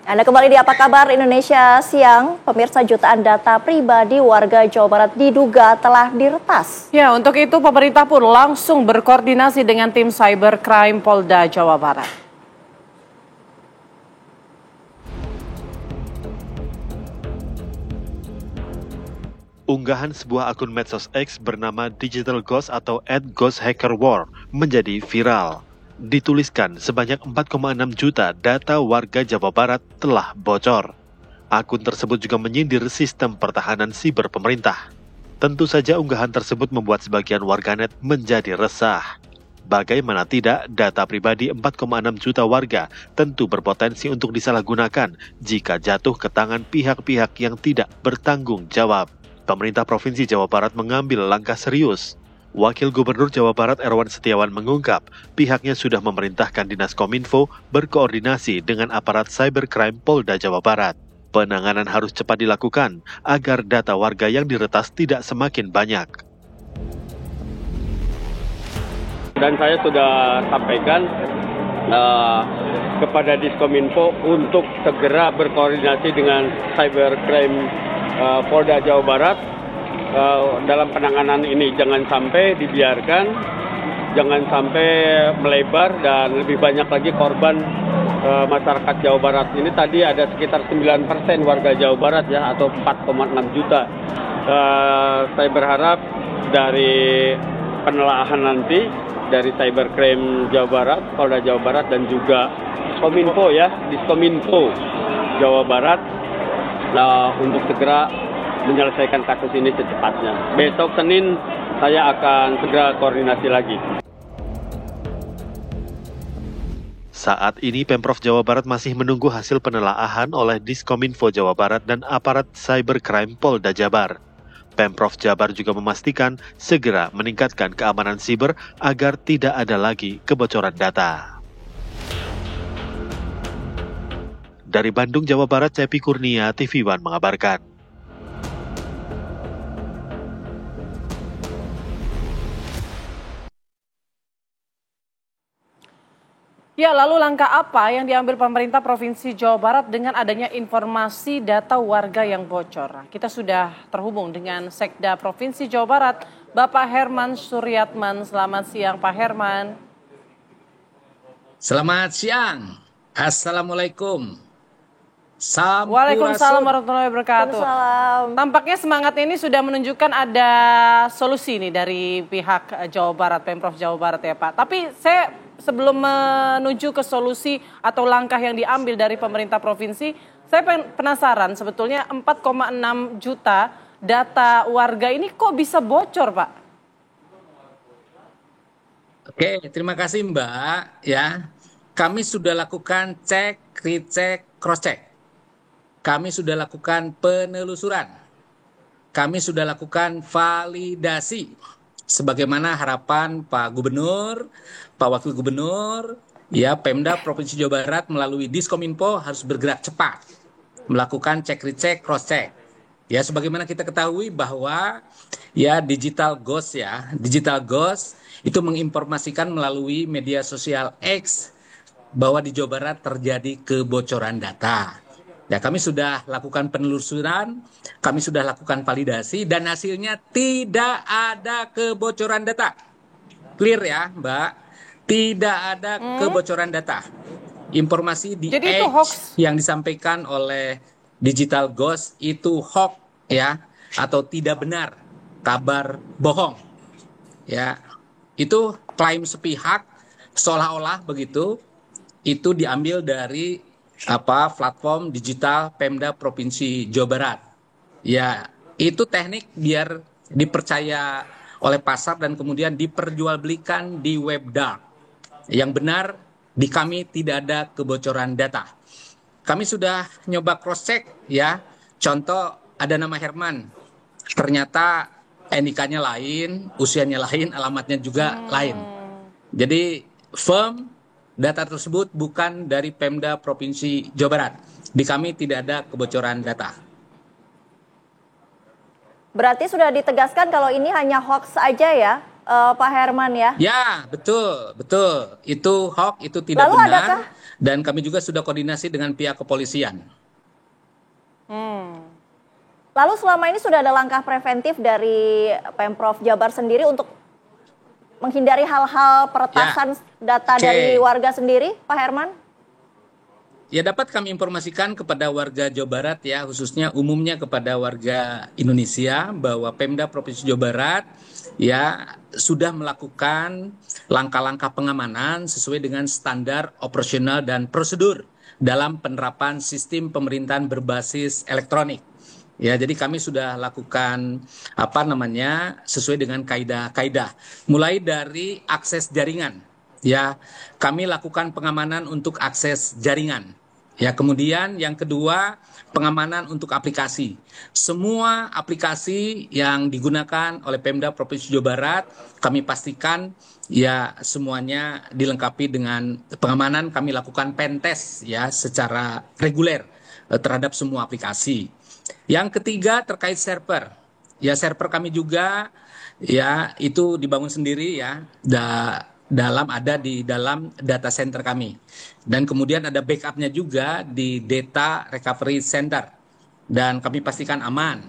Speaker 2: Anda kembali di Apa Kabar Indonesia Siang. Pemirsa, jutaan data pribadi warga Jawa Barat diduga telah diretas.
Speaker 1: Ya, untuk itu pemerintah pun langsung berkoordinasi dengan tim Cybercrime Polda Jawa Barat.
Speaker 20: Unggahan sebuah akun medsos X bernama Digital Ghost atau @GhostHackerWar menjadi viral. Dituliskan sebanyak 4,6 juta data warga Jawa Barat telah bocor. Akun tersebut juga menyindir sistem pertahanan siber pemerintah. Tentu saja unggahan tersebut membuat sebagian warganet menjadi resah. Bagaimana tidak, data pribadi 4,6 juta warga tentu berpotensi untuk disalahgunakan jika jatuh ke tangan pihak-pihak yang tidak bertanggung jawab. Pemerintah Provinsi Jawa Barat mengambil langkah serius. Wakil Gubernur Jawa Barat Erwan Setiawan mengungkap, pihaknya sudah memerintahkan Dinas Kominfo berkoordinasi dengan aparat Cybercrime Polda Jawa Barat. Penanganan harus cepat dilakukan agar data warga yang diretas tidak semakin banyak.
Speaker 21: Dan saya sudah sampaikan kepada Diskominfo untuk segera berkoordinasi dengan Cybercrime Polda Jawa Barat dalam penanganan ini. Jangan sampai dibiarkan, jangan sampai melebar dan lebih banyak lagi korban masyarakat Jawa Barat. Ini tadi ada sekitar 9% warga Jawa Barat ya, atau 4,6 juta. Saya berharap dari penelaahan nanti dari Cybercrime Jawa Barat, Polda Jawa Barat dan juga Kominfo ya, Diskominfo Jawa Barat untuk segera menyelesaikan kasus ini secepatnya. Besok Senin saya akan segera koordinasi lagi.
Speaker 20: Saat ini Pemprov Jawa Barat masih menunggu hasil penelaahan oleh Diskominfo Jawa Barat dan aparat Cybercrime Polda Jabar. Pemprov Jabar juga memastikan segera meningkatkan keamanan siber agar tidak ada lagi kebocoran data. Dari Bandung, Jawa Barat, Cepi Kurnia, TV One mengabarkan.
Speaker 1: Ya, lalu langkah apa yang diambil pemerintah Provinsi Jawa Barat dengan adanya informasi data warga yang bocor? Kita sudah terhubung dengan Sekda Provinsi Jawa Barat, Bapak Herman Suryatman. Selamat siang, Pak Herman.
Speaker 3: Selamat siang. Assalamualaikum.
Speaker 1: Waalaikumsalam warahmatullahi wabarakatuh. Tampaknya semangat ini sudah menunjukkan ada solusi nih dari pihak Jawa Barat, Pemprov Jawa Barat ya Pak. Tapi saya sebelum menuju ke solusi atau langkah yang diambil dari pemerintah provinsi, saya penasaran sebetulnya 4,6 juta data warga ini kok bisa bocor Pak?
Speaker 3: Oke, terima kasih Mbak. Ya, kami sudah lakukan cek, recek, cross check. Kami sudah lakukan penelusuran. Kami sudah lakukan validasi. Sebagaimana harapan Pak Gubernur, Pak Wakil Gubernur, ya Pemda Provinsi Jawa Barat melalui Diskominfo harus bergerak cepat. Melakukan cek, recek, cross check. Ya, sebagaimana kita ketahui bahwa ya digital ghost itu menginformasikan melalui media sosial X bahwa di Jawa Barat terjadi kebocoran data. Ya, kami sudah lakukan penelusuran, kami sudah lakukan validasi, dan hasilnya tidak ada kebocoran data. Clear ya, Mbak? Tidak ada kebocoran data. Informasi di X yang disampaikan oleh Digital Ghost itu hoax ya, atau tidak benar, kabar bohong. Ya, itu klaim sepihak, seolah-olah begitu, itu diambil dari platform digital Pemda Provinsi Jawa Barat. Ya, itu teknik biar dipercaya oleh pasar dan kemudian diperjualbelikan di web dark. Yang benar di kami tidak ada kebocoran data. Kami sudah nyoba cross check ya. Contoh ada nama Herman. Ternyata NIK-nya lain, usianya lain, alamatnya juga lain. Jadi firm data tersebut bukan dari Pemda Provinsi Jawa Barat. Di kami tidak ada kebocoran data.
Speaker 2: Berarti sudah ditegaskan kalau ini hanya hoax aja ya, Pak Herman ya? Ya,
Speaker 3: betul. Itu hoax, itu tidak benar. Adakah? Dan kami juga sudah koordinasi dengan pihak kepolisian.
Speaker 2: Lalu selama ini sudah ada langkah preventif dari Pemprov Jabar sendiri untuk menghindari hal-hal peretasan data dari warga sendiri, Pak Herman?
Speaker 3: Ya, dapat kami informasikan kepada warga Jawa Barat ya, khususnya umumnya kepada warga Indonesia bahwa Pemda Provinsi Jawa Barat ya sudah melakukan langkah-langkah pengamanan sesuai dengan standar operasional dan prosedur dalam penerapan sistem pemerintahan berbasis elektronik. Ya, jadi kami sudah lakukan sesuai dengan kaidah-kaidah. Mulai dari akses jaringan, ya kami lakukan pengamanan untuk akses jaringan. Ya, kemudian yang kedua pengamanan untuk aplikasi. Semua aplikasi yang digunakan oleh Pemda Provinsi Jawa Barat kami pastikan ya semuanya dilengkapi dengan pengamanan. Kami lakukan pen test ya secara reguler terhadap semua aplikasi. Yang ketiga terkait server. Ya, server kami juga ya itu dibangun sendiri ya di dalam data center kami. Dan kemudian ada backupnya juga di data recovery center. Dan kami pastikan aman.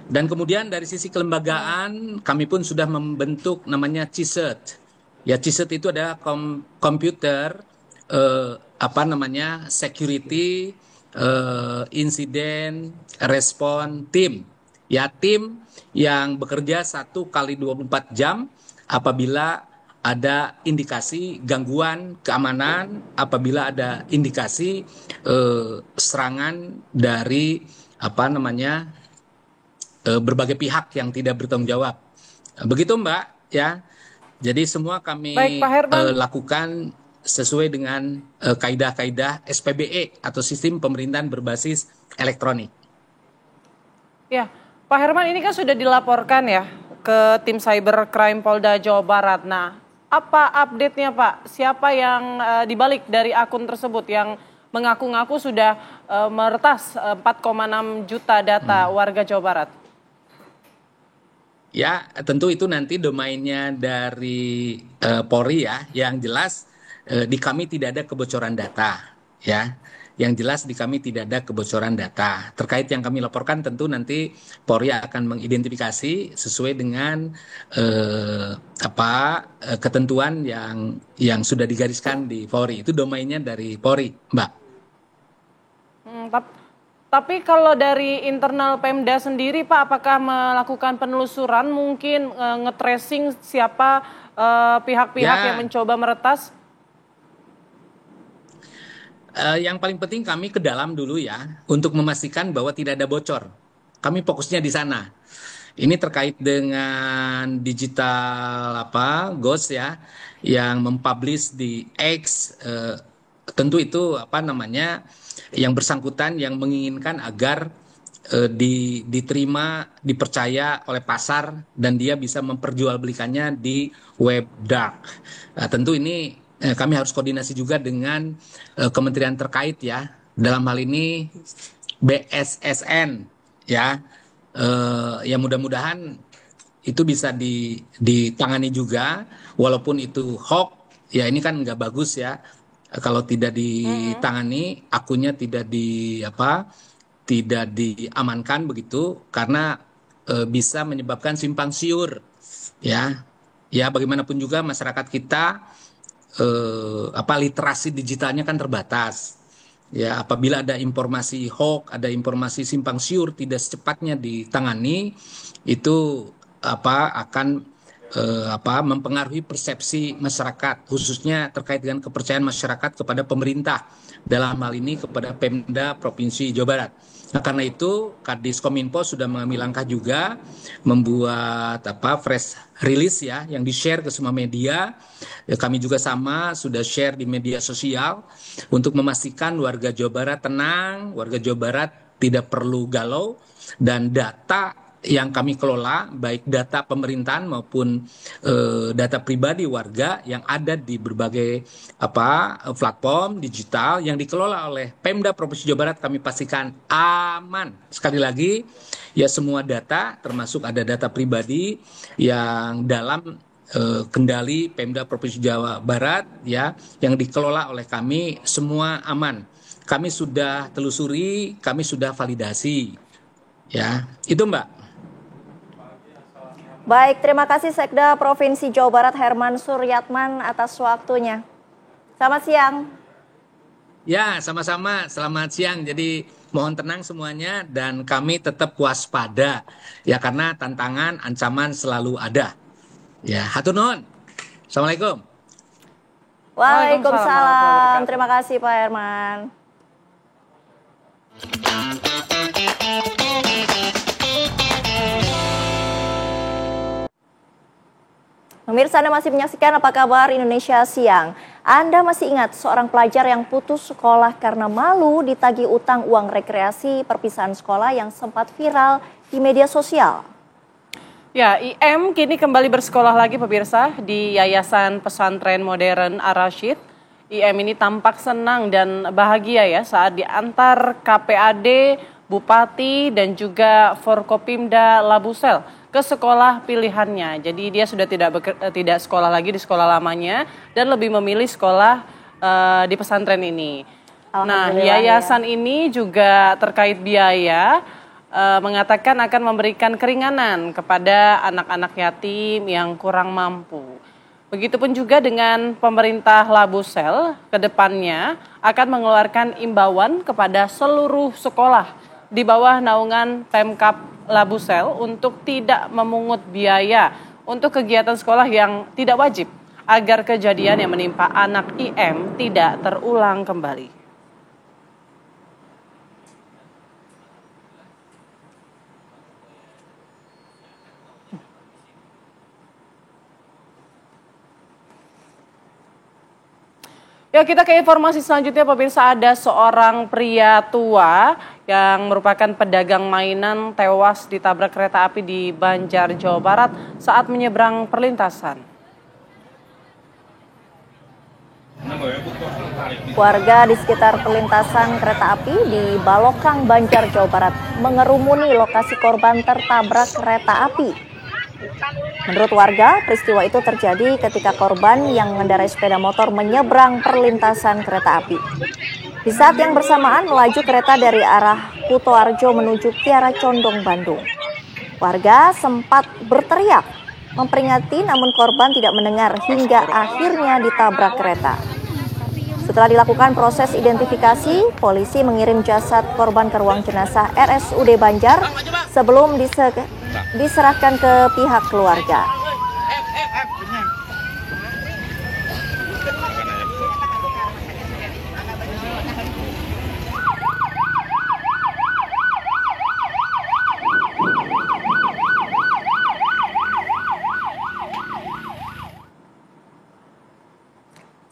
Speaker 3: Dan kemudian dari sisi kelembagaan kami pun sudah membentuk namanya CISET. Ya, CISET itu adalah komputer security Insiden Respon Team. Ya, tim yang bekerja 1x24 jam apabila ada indikasi gangguan keamanan, apabila ada indikasi serangan dari berbagai pihak yang tidak bertanggung jawab. Begitu Mbak ya. Jadi semua kami lakukan sesuai dengan kaidah-kaidah SPBE atau sistem pemerintahan berbasis elektronik.
Speaker 1: Ya, Pak Herman, ini kan sudah dilaporkan ya ke tim Cybercrime Polda Jawa Barat. Nah, apa update-nya Pak? Siapa yang dibalik dari akun tersebut yang mengaku-ngaku sudah meretas 4,6 juta data warga Jawa Barat?
Speaker 3: Ya, tentu itu nanti domainnya dari Polri ya. Yang jelas di kami tidak ada kebocoran data, ya. Yang jelas di kami tidak ada kebocoran data. Terkait yang kami laporkan tentu nanti Polri akan mengidentifikasi sesuai dengan ketentuan yang sudah digariskan di Polri. Itu domainnya dari Polri, Mbak.
Speaker 1: Tapi kalau dari internal Pemda sendiri Pak, apakah melakukan penelusuran mungkin nge-tracing siapa pihak-pihak yang mencoba meretas?
Speaker 3: Yang paling penting kami ke dalam dulu ya, untuk memastikan bahwa tidak ada bocor. Kami fokusnya di sana. Ini terkait dengan digital Ghost ya, yang mempublish di X. Tentu itu yang bersangkutan yang menginginkan agar diterima, dipercaya oleh pasar dan dia bisa memperjualbelikannya di web dark. Tentu ini kami harus koordinasi juga dengan kementerian terkait ya. Dalam hal ini BSSN ya. Ya mudah-mudahan itu bisa ditangani juga, walaupun itu hoax ya, ini kan nggak bagus ya. Kalau tidak ditangani, akunnya tidak diamankan begitu, karena bisa menyebabkan simpang siur ya. Ya bagaimanapun juga masyarakat kita literasi digitalnya kan terbatas. Ya, apabila ada informasi hoax, ada informasi simpang siur tidak secepatnya ditangani, itu akan mempengaruhi persepsi masyarakat, khususnya terkait dengan kepercayaan masyarakat kepada pemerintah, dalam hal ini kepada Pemda Provinsi Jawa Barat. Nah, karena itu Kadis Kominfo sudah mengambil langkah juga membuat press release ya, yang di-share ke semua media. Ya, kami juga sama sudah share di media sosial untuk memastikan warga Jawa Barat tenang, warga Jawa Barat tidak perlu galau, dan data yang kami kelola, baik data pemerintahan maupun data pribadi warga yang ada di berbagai platform digital yang dikelola oleh Pemda Provinsi Jawa Barat, kami pastikan aman. Sekali lagi, ya semua data, termasuk ada data pribadi yang dalam kendali Pemda Provinsi Jawa Barat ya, yang dikelola oleh kami, semua aman. Kami sudah telusuri, kami sudah validasi. Ya, itu Mbak.
Speaker 2: Baik, terima kasih Sekda Provinsi Jawa Barat Herman Suryatman atas waktunya. Selamat siang.
Speaker 3: Ya, sama-sama. Selamat siang. Jadi mohon tenang semuanya dan kami tetap waspada. Ya, karena tantangan, ancaman selalu ada. Ya, hatur nuhun. Assalamualaikum.
Speaker 2: Waalaikumsalam. Terima kasih Pak Herman. Pemirsa, Anda masih menyaksikan Apa Kabar Indonesia Siang. Anda masih ingat seorang pelajar yang putus sekolah karena malu ditagih utang uang rekreasi perpisahan sekolah yang sempat viral di media sosial?
Speaker 1: Ya, IM kini kembali bersekolah lagi pemirsa di Yayasan Pesantren Modern Ar-Rasyid. IM ini tampak senang dan bahagia ya saat diantar KPAD, Bupati dan juga Forkopimda Labusel ke sekolah pilihannya. Jadi dia sudah tidak sekolah lagi di sekolah lamanya dan lebih memilih sekolah di pesantren ini. Nah, yayasan ini juga terkait biaya mengatakan akan memberikan keringanan kepada anak-anak yatim yang kurang mampu. Begitupun juga dengan pemerintah Labusel ke depannya akan mengeluarkan imbauan kepada seluruh sekolah di bawah naungan Pemkab Labusel untuk tidak memungut biaya untuk kegiatan sekolah yang tidak wajib agar kejadian yang menimpa anak IM tidak terulang kembali. Ya, kita ke informasi selanjutnya, pemirsa. Ada seorang pria tua yang merupakan pedagang mainan tewas ditabrak kereta api di Banjar, Jawa Barat saat menyeberang perlintasan.
Speaker 2: Warga di sekitar perlintasan kereta api di Balokang, Banjar, Jawa Barat mengerumuni lokasi korban tertabrak kereta api. Menurut warga, peristiwa itu terjadi ketika korban yang mengendarai sepeda motor menyeberang perlintasan kereta api. Di saat yang bersamaan melaju kereta dari arah Kutoarjo menuju Kiara Condong, Bandung. Warga sempat berteriak, memperingati, namun korban tidak mendengar hingga akhirnya ditabrak kereta. Setelah dilakukan proses identifikasi, polisi mengirim jasad korban ke ruang jenazah RSUD Banjar sebelum diserahkan ke pihak keluarga.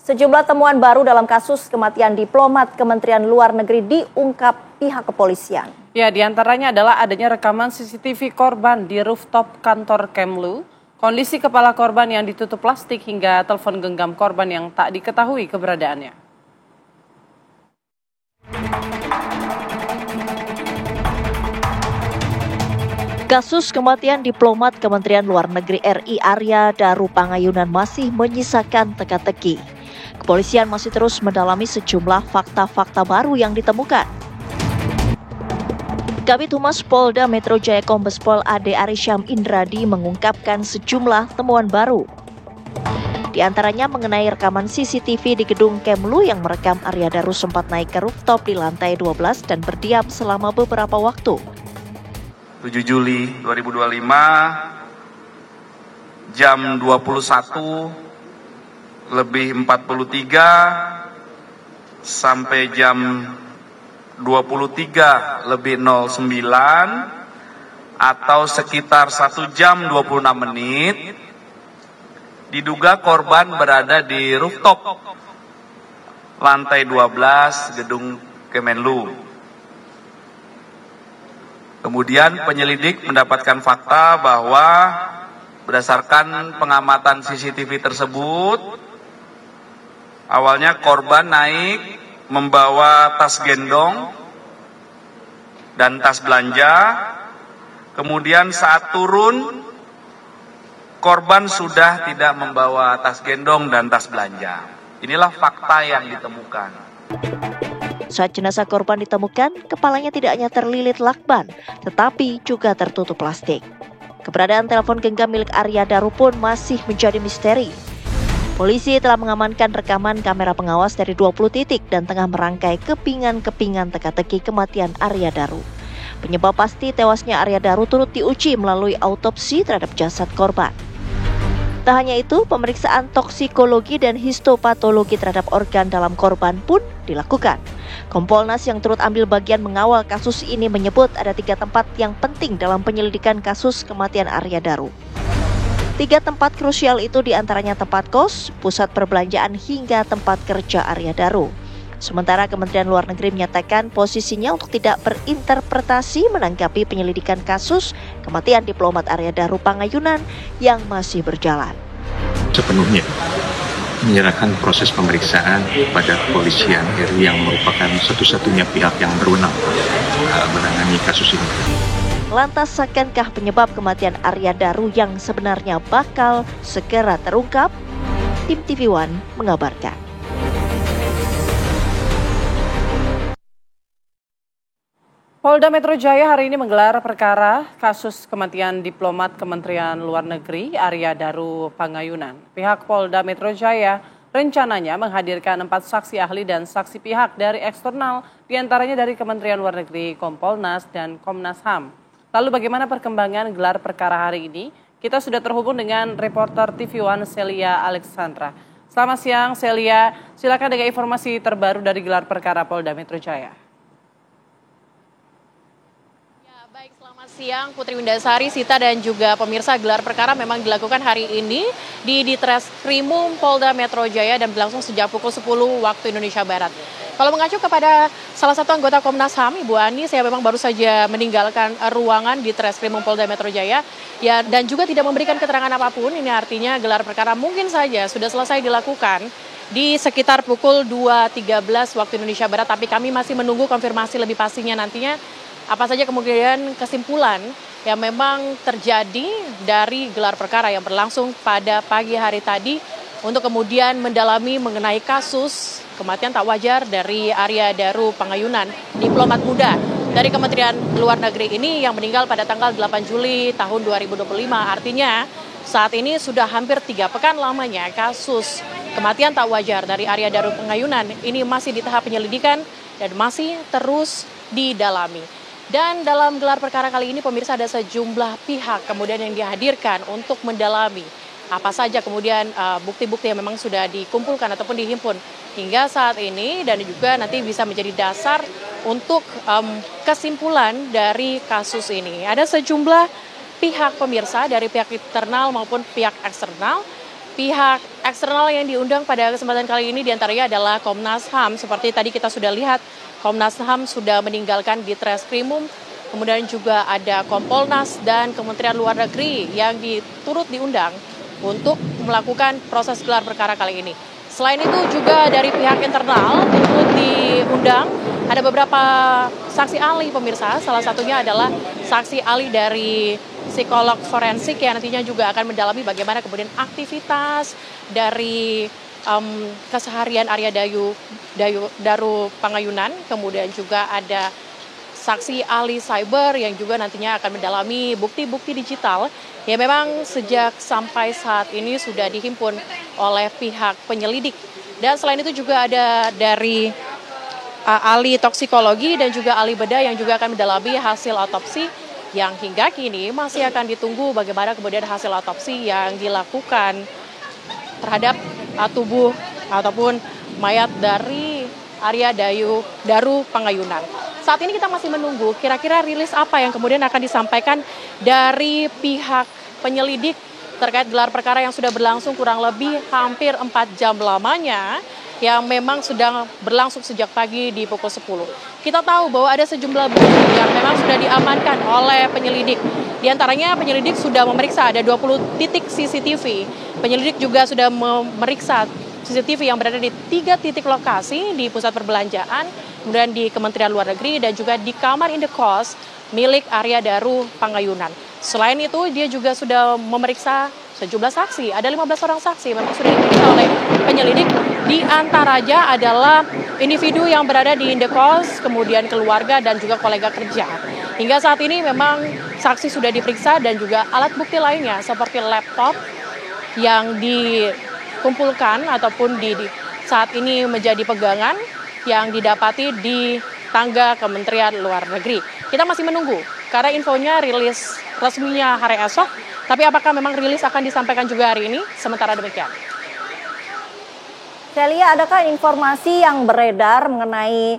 Speaker 2: Sejumlah temuan baru dalam kasus kematian diplomat Kementerian Luar Negeri diungkap pihak kepolisian.
Speaker 1: Ya, diantaranya adalah adanya rekaman CCTV korban di rooftop kantor Kemlu, kondisi kepala korban yang ditutup plastik hingga telepon genggam korban yang tak diketahui keberadaannya.
Speaker 15: Kasus kematian diplomat Kementerian Luar Negeri RI Arya Daru Pangayunan masih menyisakan teka-teki. Kepolisian masih terus mendalami sejumlah fakta-fakta baru yang ditemukan. Kabid Humas Polda Metro Jaya Kombes Pol Ade Arisyam Indradi mengungkapkan sejumlah temuan baru. Di antaranya mengenai rekaman CCTV di gedung Kemlu yang merekam Arya Daru sempat naik ke rooftop di lantai 12 dan berdiam selama beberapa waktu.
Speaker 5: 7 Juli 2025 jam 21:43 sampai jam 23:09 atau sekitar 1 jam 26 menit diduga korban berada di rooftop lantai 12 gedung Kemenlu. Kemudian penyelidik mendapatkan fakta bahwa berdasarkan pengamatan CCTV tersebut, awalnya korban naik membawa tas gendong dan tas belanja. Kemudian saat turun, korban sudah tidak membawa tas gendong dan tas belanja. Inilah fakta yang ditemukan.
Speaker 15: Saat jenazah korban ditemukan, kepalanya tidak hanya terlilit lakban, tetapi juga tertutup plastik. Keberadaan telepon genggam milik Arya Daru pun masih menjadi misteri. Polisi telah mengamankan rekaman kamera pengawas dari 20 titik dan tengah merangkai kepingan-kepingan teka-teki kematian Arya Daru. Penyebab pasti tewasnya Arya Daru turut diuji melalui autopsi terhadap jasad korban. Tak hanya itu, pemeriksaan toksikologi dan histopatologi terhadap organ dalam korban pun dilakukan. Kompolnas yang turut ambil bagian mengawal kasus ini menyebut ada 3 tempat yang penting dalam penyelidikan kasus kematian Arya Daru. 3 tempat krusial itu diantaranya tempat kos, pusat perbelanjaan hingga tempat kerja Arya Daru. Sementara Kementerian Luar Negeri menyatakan posisinya untuk tidak berinterpretasi menanggapi penyelidikan kasus kematian diplomat Arya Daru Pangayunan yang masih berjalan.
Speaker 22: Sepenuhnya menyerahkan proses pemeriksaan pada kepolisian RI yang merupakan satu-satunya pihak yang berwenang menangani kasus ini.
Speaker 15: Lantas akankah penyebab kematian Arya Daru yang sebenarnya bakal segera terungkap? Tim TV One mengabarkan.
Speaker 1: Polda Metro Jaya hari ini menggelar perkara kasus kematian diplomat Kementerian Luar Negeri Arya Daru Pangayunan. Pihak Polda Metro Jaya rencananya menghadirkan 4 saksi ahli dan saksi pihak dari eksternal, diantaranya dari Kementerian Luar Negeri, Kompolnas, dan Komnas HAM. Lalu bagaimana perkembangan gelar perkara hari ini? Kita sudah terhubung dengan reporter TV One Celia Alexandra. Selamat siang Celia, silakan dengan informasi terbaru dari gelar perkara Polda Metro Jaya.
Speaker 4: Siang, Putri Windasari, Sita, dan juga pemirsa, gelar perkara memang dilakukan hari ini di Ditreskrimum Polda Metro Jaya dan berlangsung sejak pukul 10 waktu Indonesia Barat. Kalau mengacu kepada salah satu anggota Komnas HAM, Ibu Ani, saya memang baru saja meninggalkan ruangan di Ditreskrimum Polda Metro Jaya ya, dan juga tidak memberikan keterangan apapun. Ini artinya gelar perkara mungkin saja sudah selesai dilakukan di sekitar pukul 2.13 waktu Indonesia Barat, tapi kami masih menunggu konfirmasi lebih pastinya nantinya apa saja kemudian kesimpulan yang memang terjadi dari gelar perkara yang berlangsung pada pagi hari tadi untuk kemudian mendalami mengenai kasus kematian tak wajar dari Arya Daru Pangayunan, diplomat muda dari Kementerian Luar Negeri ini yang meninggal pada tanggal 8 Juli tahun 2025. Artinya saat ini sudah hampir 3 pekan lamanya kasus kematian tak wajar dari Arya Daru Pangayunan ini masih di tahap penyelidikan dan masih terus didalami. Dan dalam gelar perkara kali ini pemirsa ada sejumlah pihak kemudian yang dihadirkan untuk mendalami apa saja kemudian bukti-bukti yang memang sudah dikumpulkan ataupun dihimpun hingga saat ini dan juga nanti bisa menjadi dasar untuk kesimpulan dari kasus ini. Ada sejumlah pihak pemirsa dari pihak internal maupun pihak eksternal. Pihak eksternal yang diundang pada kesempatan kali ini diantaranya adalah Komnas HAM. Seperti tadi kita sudah lihat, Komnas HAM sudah meninggalkan Ditreskrimum, kemudian juga ada Kompolnas dan Kementerian Luar Negeri yang turut diundang untuk melakukan proses gelar perkara kali ini. Selain itu juga dari pihak internal turut diundang ada beberapa saksi ahli pemirsa, salah satunya adalah saksi ahli dari psikolog forensik yang nantinya juga akan mendalami bagaimana kemudian aktivitas dari keseharian Arya Daru Pangayunan. Kemudian juga ada saksi ahli cyber yang juga nantinya akan mendalami bukti-bukti digital yang memang sejak sampai saat ini sudah dihimpun oleh pihak penyelidik. Dan selain itu juga ada dari ahli toksikologi dan juga ahli bedah yang juga akan mendalami hasil otopsi yang hingga kini masih akan ditunggu bagaimana kemudian hasil otopsi yang dilakukan terhadap tubuh ataupun mayat dari Arya Daru Pangayunan. Saat ini kita masih menunggu kira-kira rilis apa yang kemudian akan disampaikan dari pihak penyelidik terkait gelar perkara yang sudah berlangsung kurang lebih hampir 4 jam lamanya yang memang sedang berlangsung sejak pagi di pukul 10. Kita tahu bahwa ada sejumlah bukti yang memang sudah diamankan oleh penyelidik. Di antaranya penyelidik sudah memeriksa ada 20 titik CCTV. Penyelidik juga sudah memeriksa CCTV yang berada di 3 titik lokasi di pusat perbelanjaan, kemudian di Kementerian Luar Negeri dan juga di kamar indekos milik Arya Daru Pangayunan. Selain itu dia juga sudah memeriksa sejumlah saksi, ada 15 orang saksi memang sudah diperiksa oleh penyelidik. Di antaranya adalah individu yang berada di indekos, kemudian keluarga dan juga kolega kerja. Hingga saat ini memang saksi sudah diperiksa dan juga alat bukti lainnya seperti laptop yang dikumpulkan ataupun saat ini menjadi pegangan yang didapati di tangga Kementerian Luar Negeri. Kita masih menunggu karena infonya rilis resminya hari esok, tapi apakah memang rilis akan disampaikan juga hari ini? Sementara demikian.
Speaker 2: Celia, adakah informasi yang beredar mengenai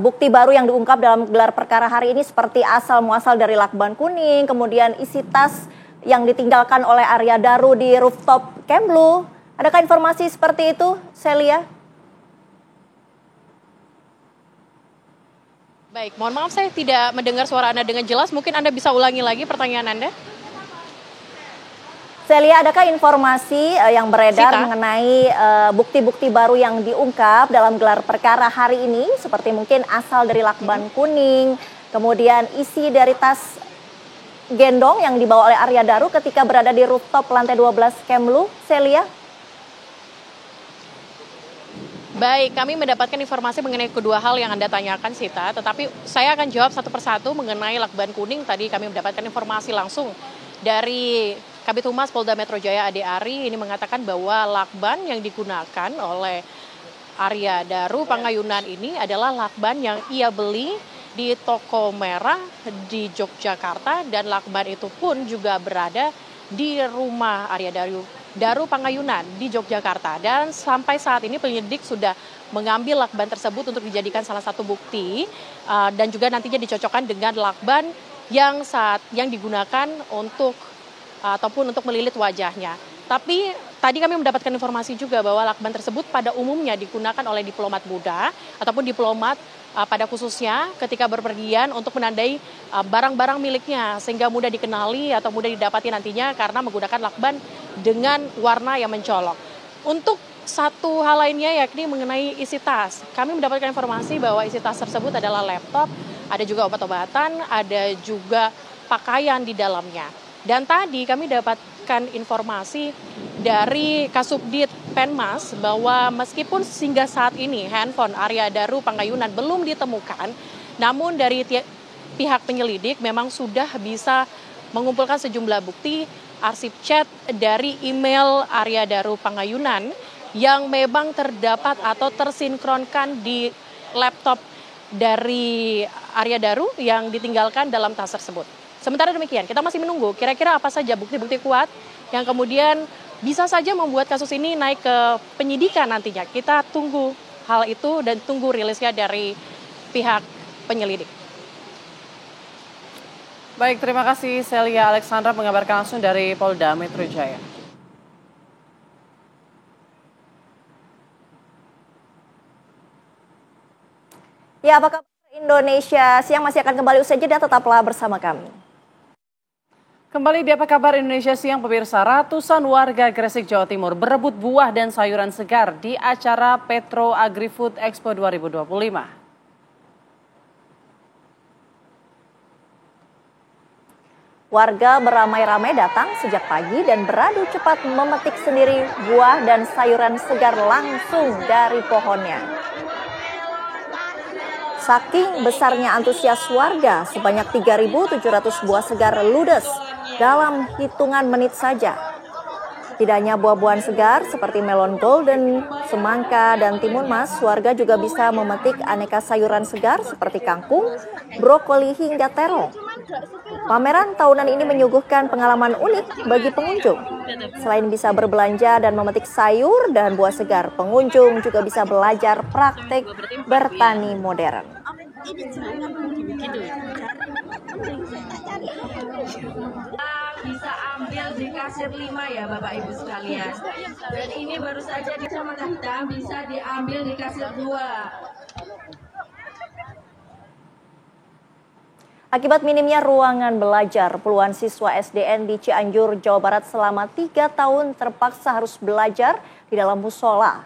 Speaker 2: bukti baru yang diungkap dalam gelar perkara hari ini seperti asal muasal dari lakban kuning, kemudian isi tas yang ditinggalkan oleh Arya Daru di rooftop Kemlu? Adakah informasi seperti itu, Celia?
Speaker 4: Baik, mohon maaf saya tidak mendengar suara Anda dengan jelas. Mungkin Anda bisa ulangi lagi pertanyaan Anda.
Speaker 2: Celia, adakah informasi yang beredar mengenai bukti-bukti baru yang diungkap dalam gelar perkara hari ini, seperti mungkin asal dari lakban kuning, kemudian isi dari tas gendong yang dibawa oleh Arya Daru ketika berada di rooftop lantai 12 Kemlu, Celia?
Speaker 4: Baik, kami mendapatkan informasi mengenai kedua hal yang Anda tanyakan, Sita, tetapi saya akan jawab satu persatu mengenai lakban kuning. Tadi kami mendapatkan informasi langsung dari Kabid Humas Polda Metro Jaya Ade Ari ini mengatakan bahwa lakban yang digunakan oleh Arya Daru Pangayunan ini adalah lakban yang ia beli di toko merah di Yogyakarta dan lakban itu pun juga berada di rumah Arya Daru Pangayunan di Yogyakarta. Dan sampai saat ini penyidik sudah mengambil lakban tersebut untuk dijadikan salah satu bukti dan juga nantinya dicocokkan dengan lakban yang digunakan untuk ataupun untuk melilit wajahnya. Tapi tadi kami mendapatkan informasi juga bahwa lakban tersebut pada umumnya digunakan oleh diplomat muda ataupun diplomat pada khususnya ketika berpergian untuk menandai barang-barang miliknya sehingga mudah dikenali atau mudah didapati nantinya karena menggunakan lakban dengan warna yang mencolok. Untuk satu hal lainnya yakni mengenai isi tas. Kami mendapatkan informasi bahwa isi tas tersebut adalah laptop, ada juga obat-obatan, ada juga pakaian di dalamnya. Dan tadi kami dapatkan informasi dari Kasubdit Penmas bahwa meskipun hingga saat ini handphone Arya Daru Pangayunan belum ditemukan, namun dari pihak penyelidik memang sudah bisa mengumpulkan sejumlah bukti arsip chat dari email Arya Daru Pangayunan yang memang terdapat atau tersinkronkan di laptop dari Arya Daru yang ditinggalkan dalam tas tersebut. Sementara demikian, kita masih menunggu kira-kira apa saja bukti-bukti kuat yang kemudian bisa saja membuat kasus ini naik ke penyidikan nantinya. Kita tunggu hal itu dan tunggu rilisnya dari pihak penyelidik.
Speaker 1: Baik, terima kasih Celia Alexandra mengabarkan langsung dari Polda Metro Jaya.
Speaker 2: Ya, apa kabar Indonesia Siang masih akan kembali usai jeda, tetaplah bersama kami.
Speaker 1: Kembali di Apa Kabar Indonesia Siang, pemirsa, ratusan warga Gresik, Jawa Timur berebut buah dan sayuran segar di acara Petro Agri-Food Expo 2025.
Speaker 2: Warga beramai-ramai datang sejak pagi dan beradu cepat memetik sendiri buah dan sayuran segar langsung dari pohonnya. Saking besarnya antusias warga, sebanyak 3.700 buah segar ludes dalam hitungan menit saja. Tidak hanya buah-buahan segar seperti melon golden, semangka, dan timun mas, warga juga bisa memetik aneka sayuran segar seperti kangkung, brokoli, hingga terong. Pameran tahunan ini menyuguhkan pengalaman unik bagi pengunjung. Selain bisa berbelanja dan memetik sayur dan buah segar, pengunjung juga bisa belajar praktek bertani modern.
Speaker 10: Bisa ambil di kasir 5 ya Bapak Ibu sekalian. Dan ini baru saja di kacamata hitam bisa diambil di kasir 2.
Speaker 2: Akibat minimnya ruangan belajar, puluhan siswa SDN di Cianjur, Jawa Barat selama 3 tahun terpaksa harus belajar di dalam musola.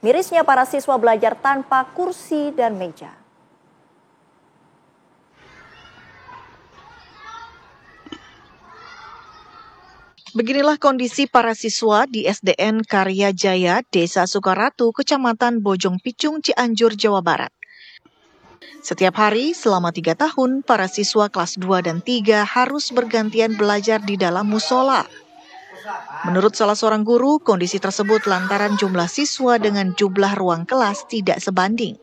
Speaker 2: Mirisnya para siswa belajar tanpa kursi dan meja.
Speaker 8: Beginilah kondisi para siswa di SDN Karya Jaya, Desa Sukaratu, Kecamatan Bojong Picung, Cianjur, Jawa Barat. Setiap hari selama 3 tahun, para siswa kelas 2 dan 3 harus bergantian belajar di dalam musola. Menurut salah seorang guru, kondisi tersebut lantaran jumlah siswa dengan jumlah ruang kelas tidak sebanding.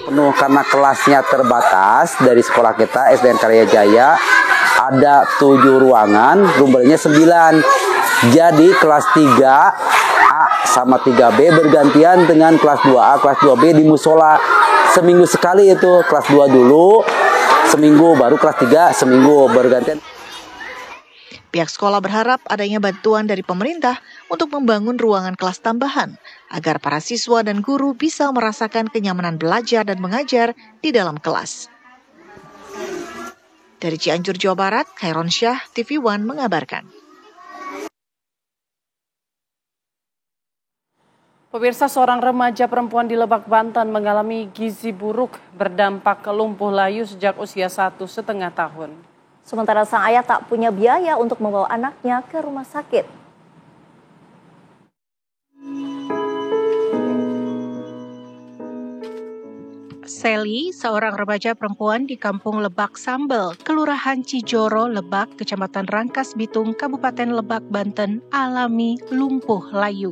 Speaker 6: Penuh karena kelasnya terbatas. Dari sekolah kita, SDN Karya Jaya, ada 7 ruangan, jumlahnya 9. Jadi kelas 3A sama 3B bergantian dengan kelas 2A, kelas 2B di musola. Seminggu sekali itu, kelas 2 dulu, seminggu, baru kelas 3 seminggu bergantian.
Speaker 8: Pihak sekolah berharap adanya bantuan dari pemerintah untuk membangun ruangan kelas tambahan agar para siswa dan guru bisa merasakan kenyamanan belajar dan mengajar di dalam kelas. Dari Cianjur, Jawa Barat, Khairon Syah, TV One mengabarkan.
Speaker 1: Pemirsa, seorang remaja perempuan di Lebak, Banten mengalami gizi buruk berdampak lumpuh layu sejak usia 1,5 tahun.
Speaker 2: Sementara sang ayah tak punya biaya untuk membawa anaknya ke rumah sakit.
Speaker 8: Sally, seorang remaja perempuan di Kampung Lebak Sambel, Kelurahan Cijoro, Lebak, Kecamatan Rangkas Bitung, Kabupaten Lebak, Banten, alami lumpuh layu.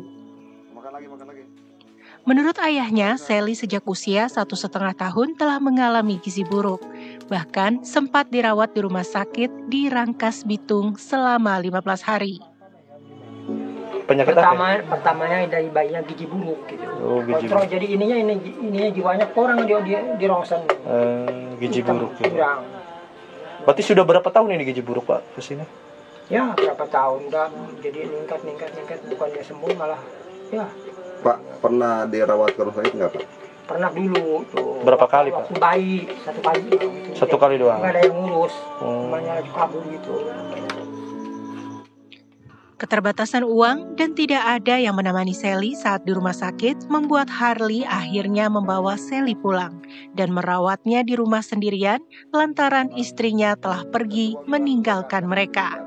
Speaker 8: Menurut ayahnya, Sally sejak usia 1,5 tahun telah mengalami gizi buruk. Bahkan sempat dirawat di rumah sakit di Rangkas Bitung selama 15 hari.
Speaker 7: Penyakit pertamanya dari bayinya gizi buruk gitu. Oh, gizi buruk. Jadi ininya jiwanya kurang dia di rongsen.
Speaker 6: Gizi buruk.
Speaker 7: Kurang.
Speaker 9: Berarti sudah berapa tahun ini gizi buruk Pak ke sini?
Speaker 7: Ya berapa tahun udah jadi meningkat bukannya sembuh malah ya.
Speaker 12: Pak pernah dirawat ke rumah sakit nggak Pak?
Speaker 7: Pernah dulu tuh.
Speaker 9: Berapa kali Pak?
Speaker 7: Waktu bayi satu kali.
Speaker 9: Satu kali doang.
Speaker 7: Nggak ada yang ngurus, semuanya lagi kabur gitu.
Speaker 8: Keterbatasan uang dan tidak ada yang menemani Sally saat di rumah sakit membuat Harley akhirnya membawa Sally pulang dan merawatnya di rumah sendirian lantaran istrinya telah pergi meninggalkan mereka.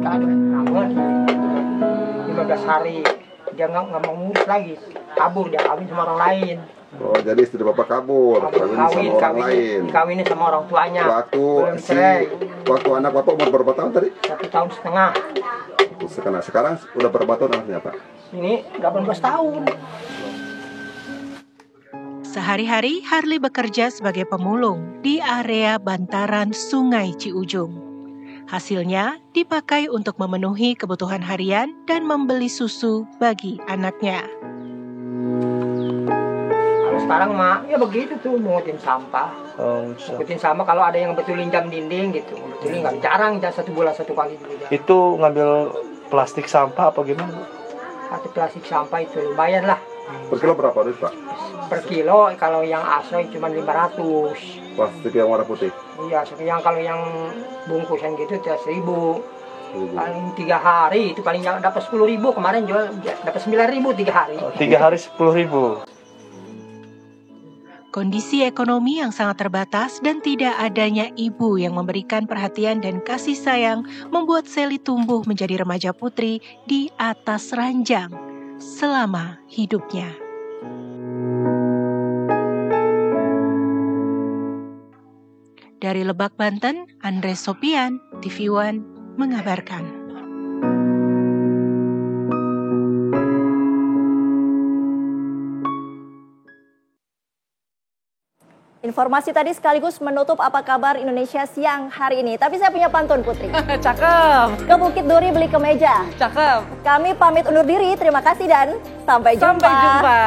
Speaker 7: Namun 15 hari dia nggak mau ngurus lagi, kabur dia kawin sama orang lain.
Speaker 12: Oh jadi istri Bapak kabur, kawin sama orang lain.
Speaker 7: Kawinnya sama orang tuanya.
Speaker 12: Waktu anak Bapak umur berapa tahun tadi?
Speaker 7: 1,5 tahun.
Speaker 12: Sekarang udah berapa tahun anaknya Pak?
Speaker 7: Ini 18 tahun.
Speaker 8: Sehari-hari Harley bekerja sebagai pemulung di area bantaran Sungai Ciujung. Hasilnya dipakai untuk memenuhi kebutuhan harian dan membeli susu bagi anaknya.
Speaker 7: Kalau sekarang mah ya begitu tuh, mungutin sampah. Mungutin sampah kalau ada yang betulin jam dinding gitu. Betulin nggak jarang, satu bulan satu kali juga.
Speaker 9: Itu ngambil plastik sampah apa gimana?
Speaker 7: Satu plastik sampah itu lumayan lah.
Speaker 12: Per kilo berapa duit Pak?
Speaker 7: Per kilo kalau yang asoy cuma 500.
Speaker 12: Plastik yang warna putih?
Speaker 7: Iya, kalau yang bungkusan gitu 1.000. Paling 3 hari itu paling dapat 10.000, kemarin jual dapat 9.000 3 hari.
Speaker 9: 3 hari 10.000.
Speaker 8: Kondisi ekonomi yang sangat terbatas dan tidak adanya ibu yang memberikan perhatian dan kasih sayang membuat Sally tumbuh menjadi remaja putri di atas ranjang selama hidupnya. Dari Lebak, Banten, Andres Sopian, TV One mengabarkan.
Speaker 2: Informasi tadi sekaligus menutup apa kabar Indonesia siang hari ini. Tapi saya punya pantun, Putri.
Speaker 1: Cakep.
Speaker 2: Ke Bukit Duri beli kemeja.
Speaker 1: Cakep.
Speaker 2: Kami pamit undur diri. Terima kasih dan sampai jumpa.
Speaker 1: Sampai jumpa.